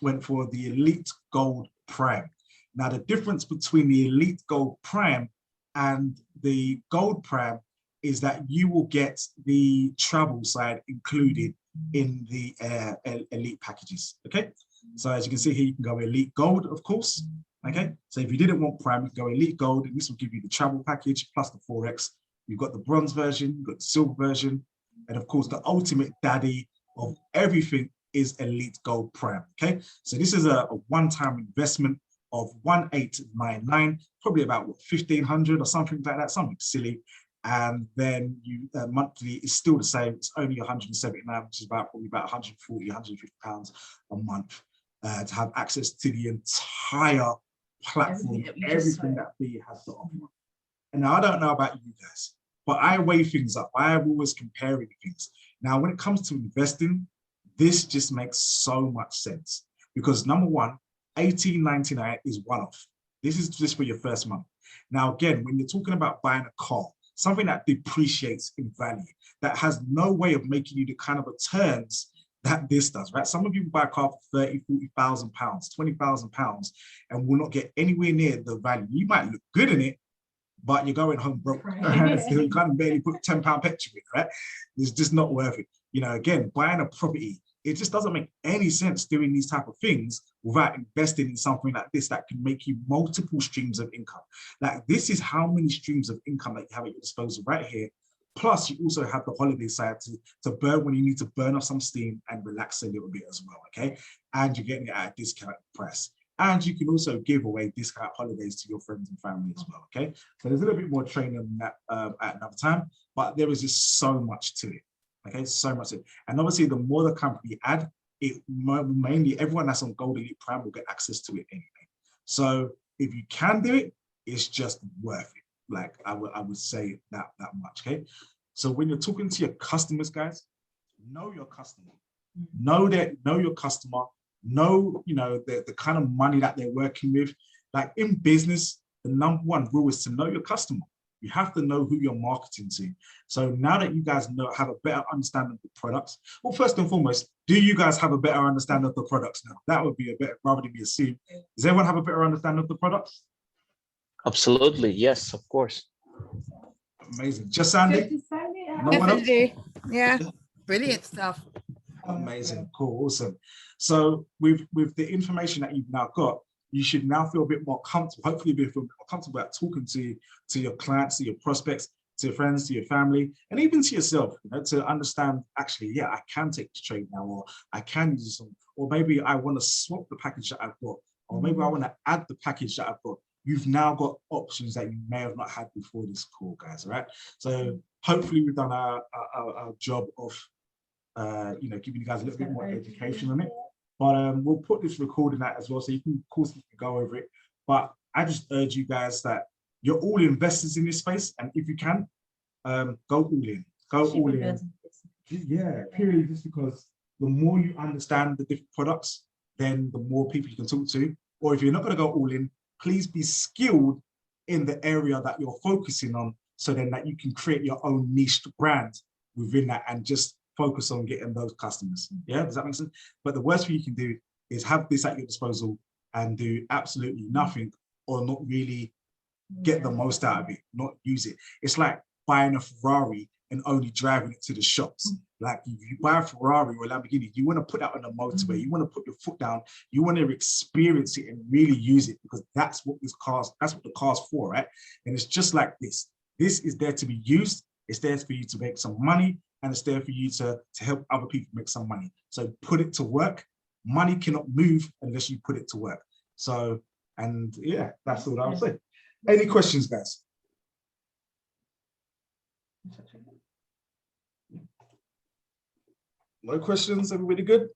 went for the Elite Gold Prime. Now, the difference between the Elite Gold Prime and the Gold Prime is that you will get the travel side included in the Elite packages, okay? So as you can see here, you can go Elite Gold, of course, okay? So if you didn't want Prime, you can go Elite Gold, and this will give you the travel package plus the Forex. You've got the Bronze version, you've got the Silver version, and of course, the ultimate daddy of everything is Elite Gold Prime, okay? So this is a one-time investment of 1,899, probably about what, 1,500 or something like that, something silly. And then you monthly is still the same. It's only 179, which is probably about 140, 150 pounds a month to have access to the entire platform, everything that B has to offer. And now I don't know about you guys, but I weigh things up. I'm always comparing things. Now, when it comes to investing, this just makes so much sense, because number one, $18.99 is one-off. This is just for your first month. Now, again, when you're talking about buying a car, something that depreciates in value, that has no way of making you the kind of returns that this does, right? Some of you buy a car for 30, 40,000 pounds, 20,000 pounds, and will not get anywhere near the value. You might look good in it, but you're going home broke. Right? So you can't barely put £10 petrol in it, right? It's just not worth it. You know, again, buying a property, it just doesn't make any sense doing these type of things without investing in something like this that can make you multiple streams of income. Like, this is how many streams of income that you have at your disposal right here. Plus, you also have the holiday side to burn when you need to burn off some steam and relax a little bit as well, okay? And you're getting it at a discounted price. And you can also give away discount holidays to your friends and family as well, okay? So there's a little bit more training on that at another time, but there is just so much to it. Okay, so much. And obviously, the more the company add, it mainly everyone that's on Gold Elite Prime will get access to it anyway. So if you can do it, it's just worth it. Like, I would say that much. Okay. So when you're talking to your customers, guys, know your customer. Know your customer. Know, you know, the kind of money that they're working with. Like, in business, the number one rule is to know your customer. You have to know who you're marketing to. So now that you guys have a better understanding of the products, well, first and foremost, do you guys have a better understanding of the products now? That would be a better, rather than be assumed. Does everyone have a better understanding of the products? Absolutely, yes, of course. Amazing. Just Sandy? Definitely. Yeah, brilliant stuff. Amazing, cool, awesome. So with the information that you've now got, you should now feel a bit more comfortable, hopefully be more comfortable about talking to your clients, to your prospects, to your friends, to your family, and even to yourself, you know, to understand, actually, yeah, I can take this trade now, or I can use this, or maybe I want to swap the package that I've got, or maybe I want to add the package that I've got. You've now got options that you may have not had before this call, guys, right? So hopefully we've done our job of, you know, giving you guys a little bit more education on it. But we'll put this recording out as well, so you can, of course, you can go over it. But I just urge you guys that you're all investors in this space, and if you can, go all in. Go all in. Yeah, purely just because the more you understand the different products, then the more people you can talk to. Or if you're not going to go all in, please be skilled in the area that you're focusing on, so then that you can create your own niche brand within that and just focus on getting those customers. Yeah, does that make sense? But the worst thing you can do is have this at your disposal and do absolutely nothing, or not really get the most out of it, not use it. It's like buying a Ferrari and only driving it to the shops. Like, if you buy a Ferrari or a Lamborghini, you want to put that on the motorway, you want to put your foot down, you want to experience it and really use it, because that's what the car's for, right? And it's just like this. This is there to be used. It's there for you to make some money, and it's there for you to help other people make some money. So put it to work. Money cannot move unless you put it to work. So, and yeah, that's all I would say. Any questions, guys? No questions? Everybody good?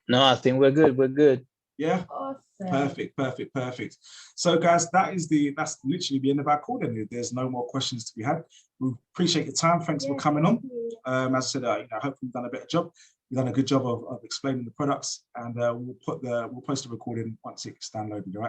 No, I think we're good. We're good. Yeah. Awesome. Perfect. So guys, that's literally the end of our call. Then there's no more questions to be had. We appreciate your time. Thanks for coming on. As I said, I hope we've done a better job. We've done a good job of explaining the products, and we'll post the recording once it's downloaded. All right.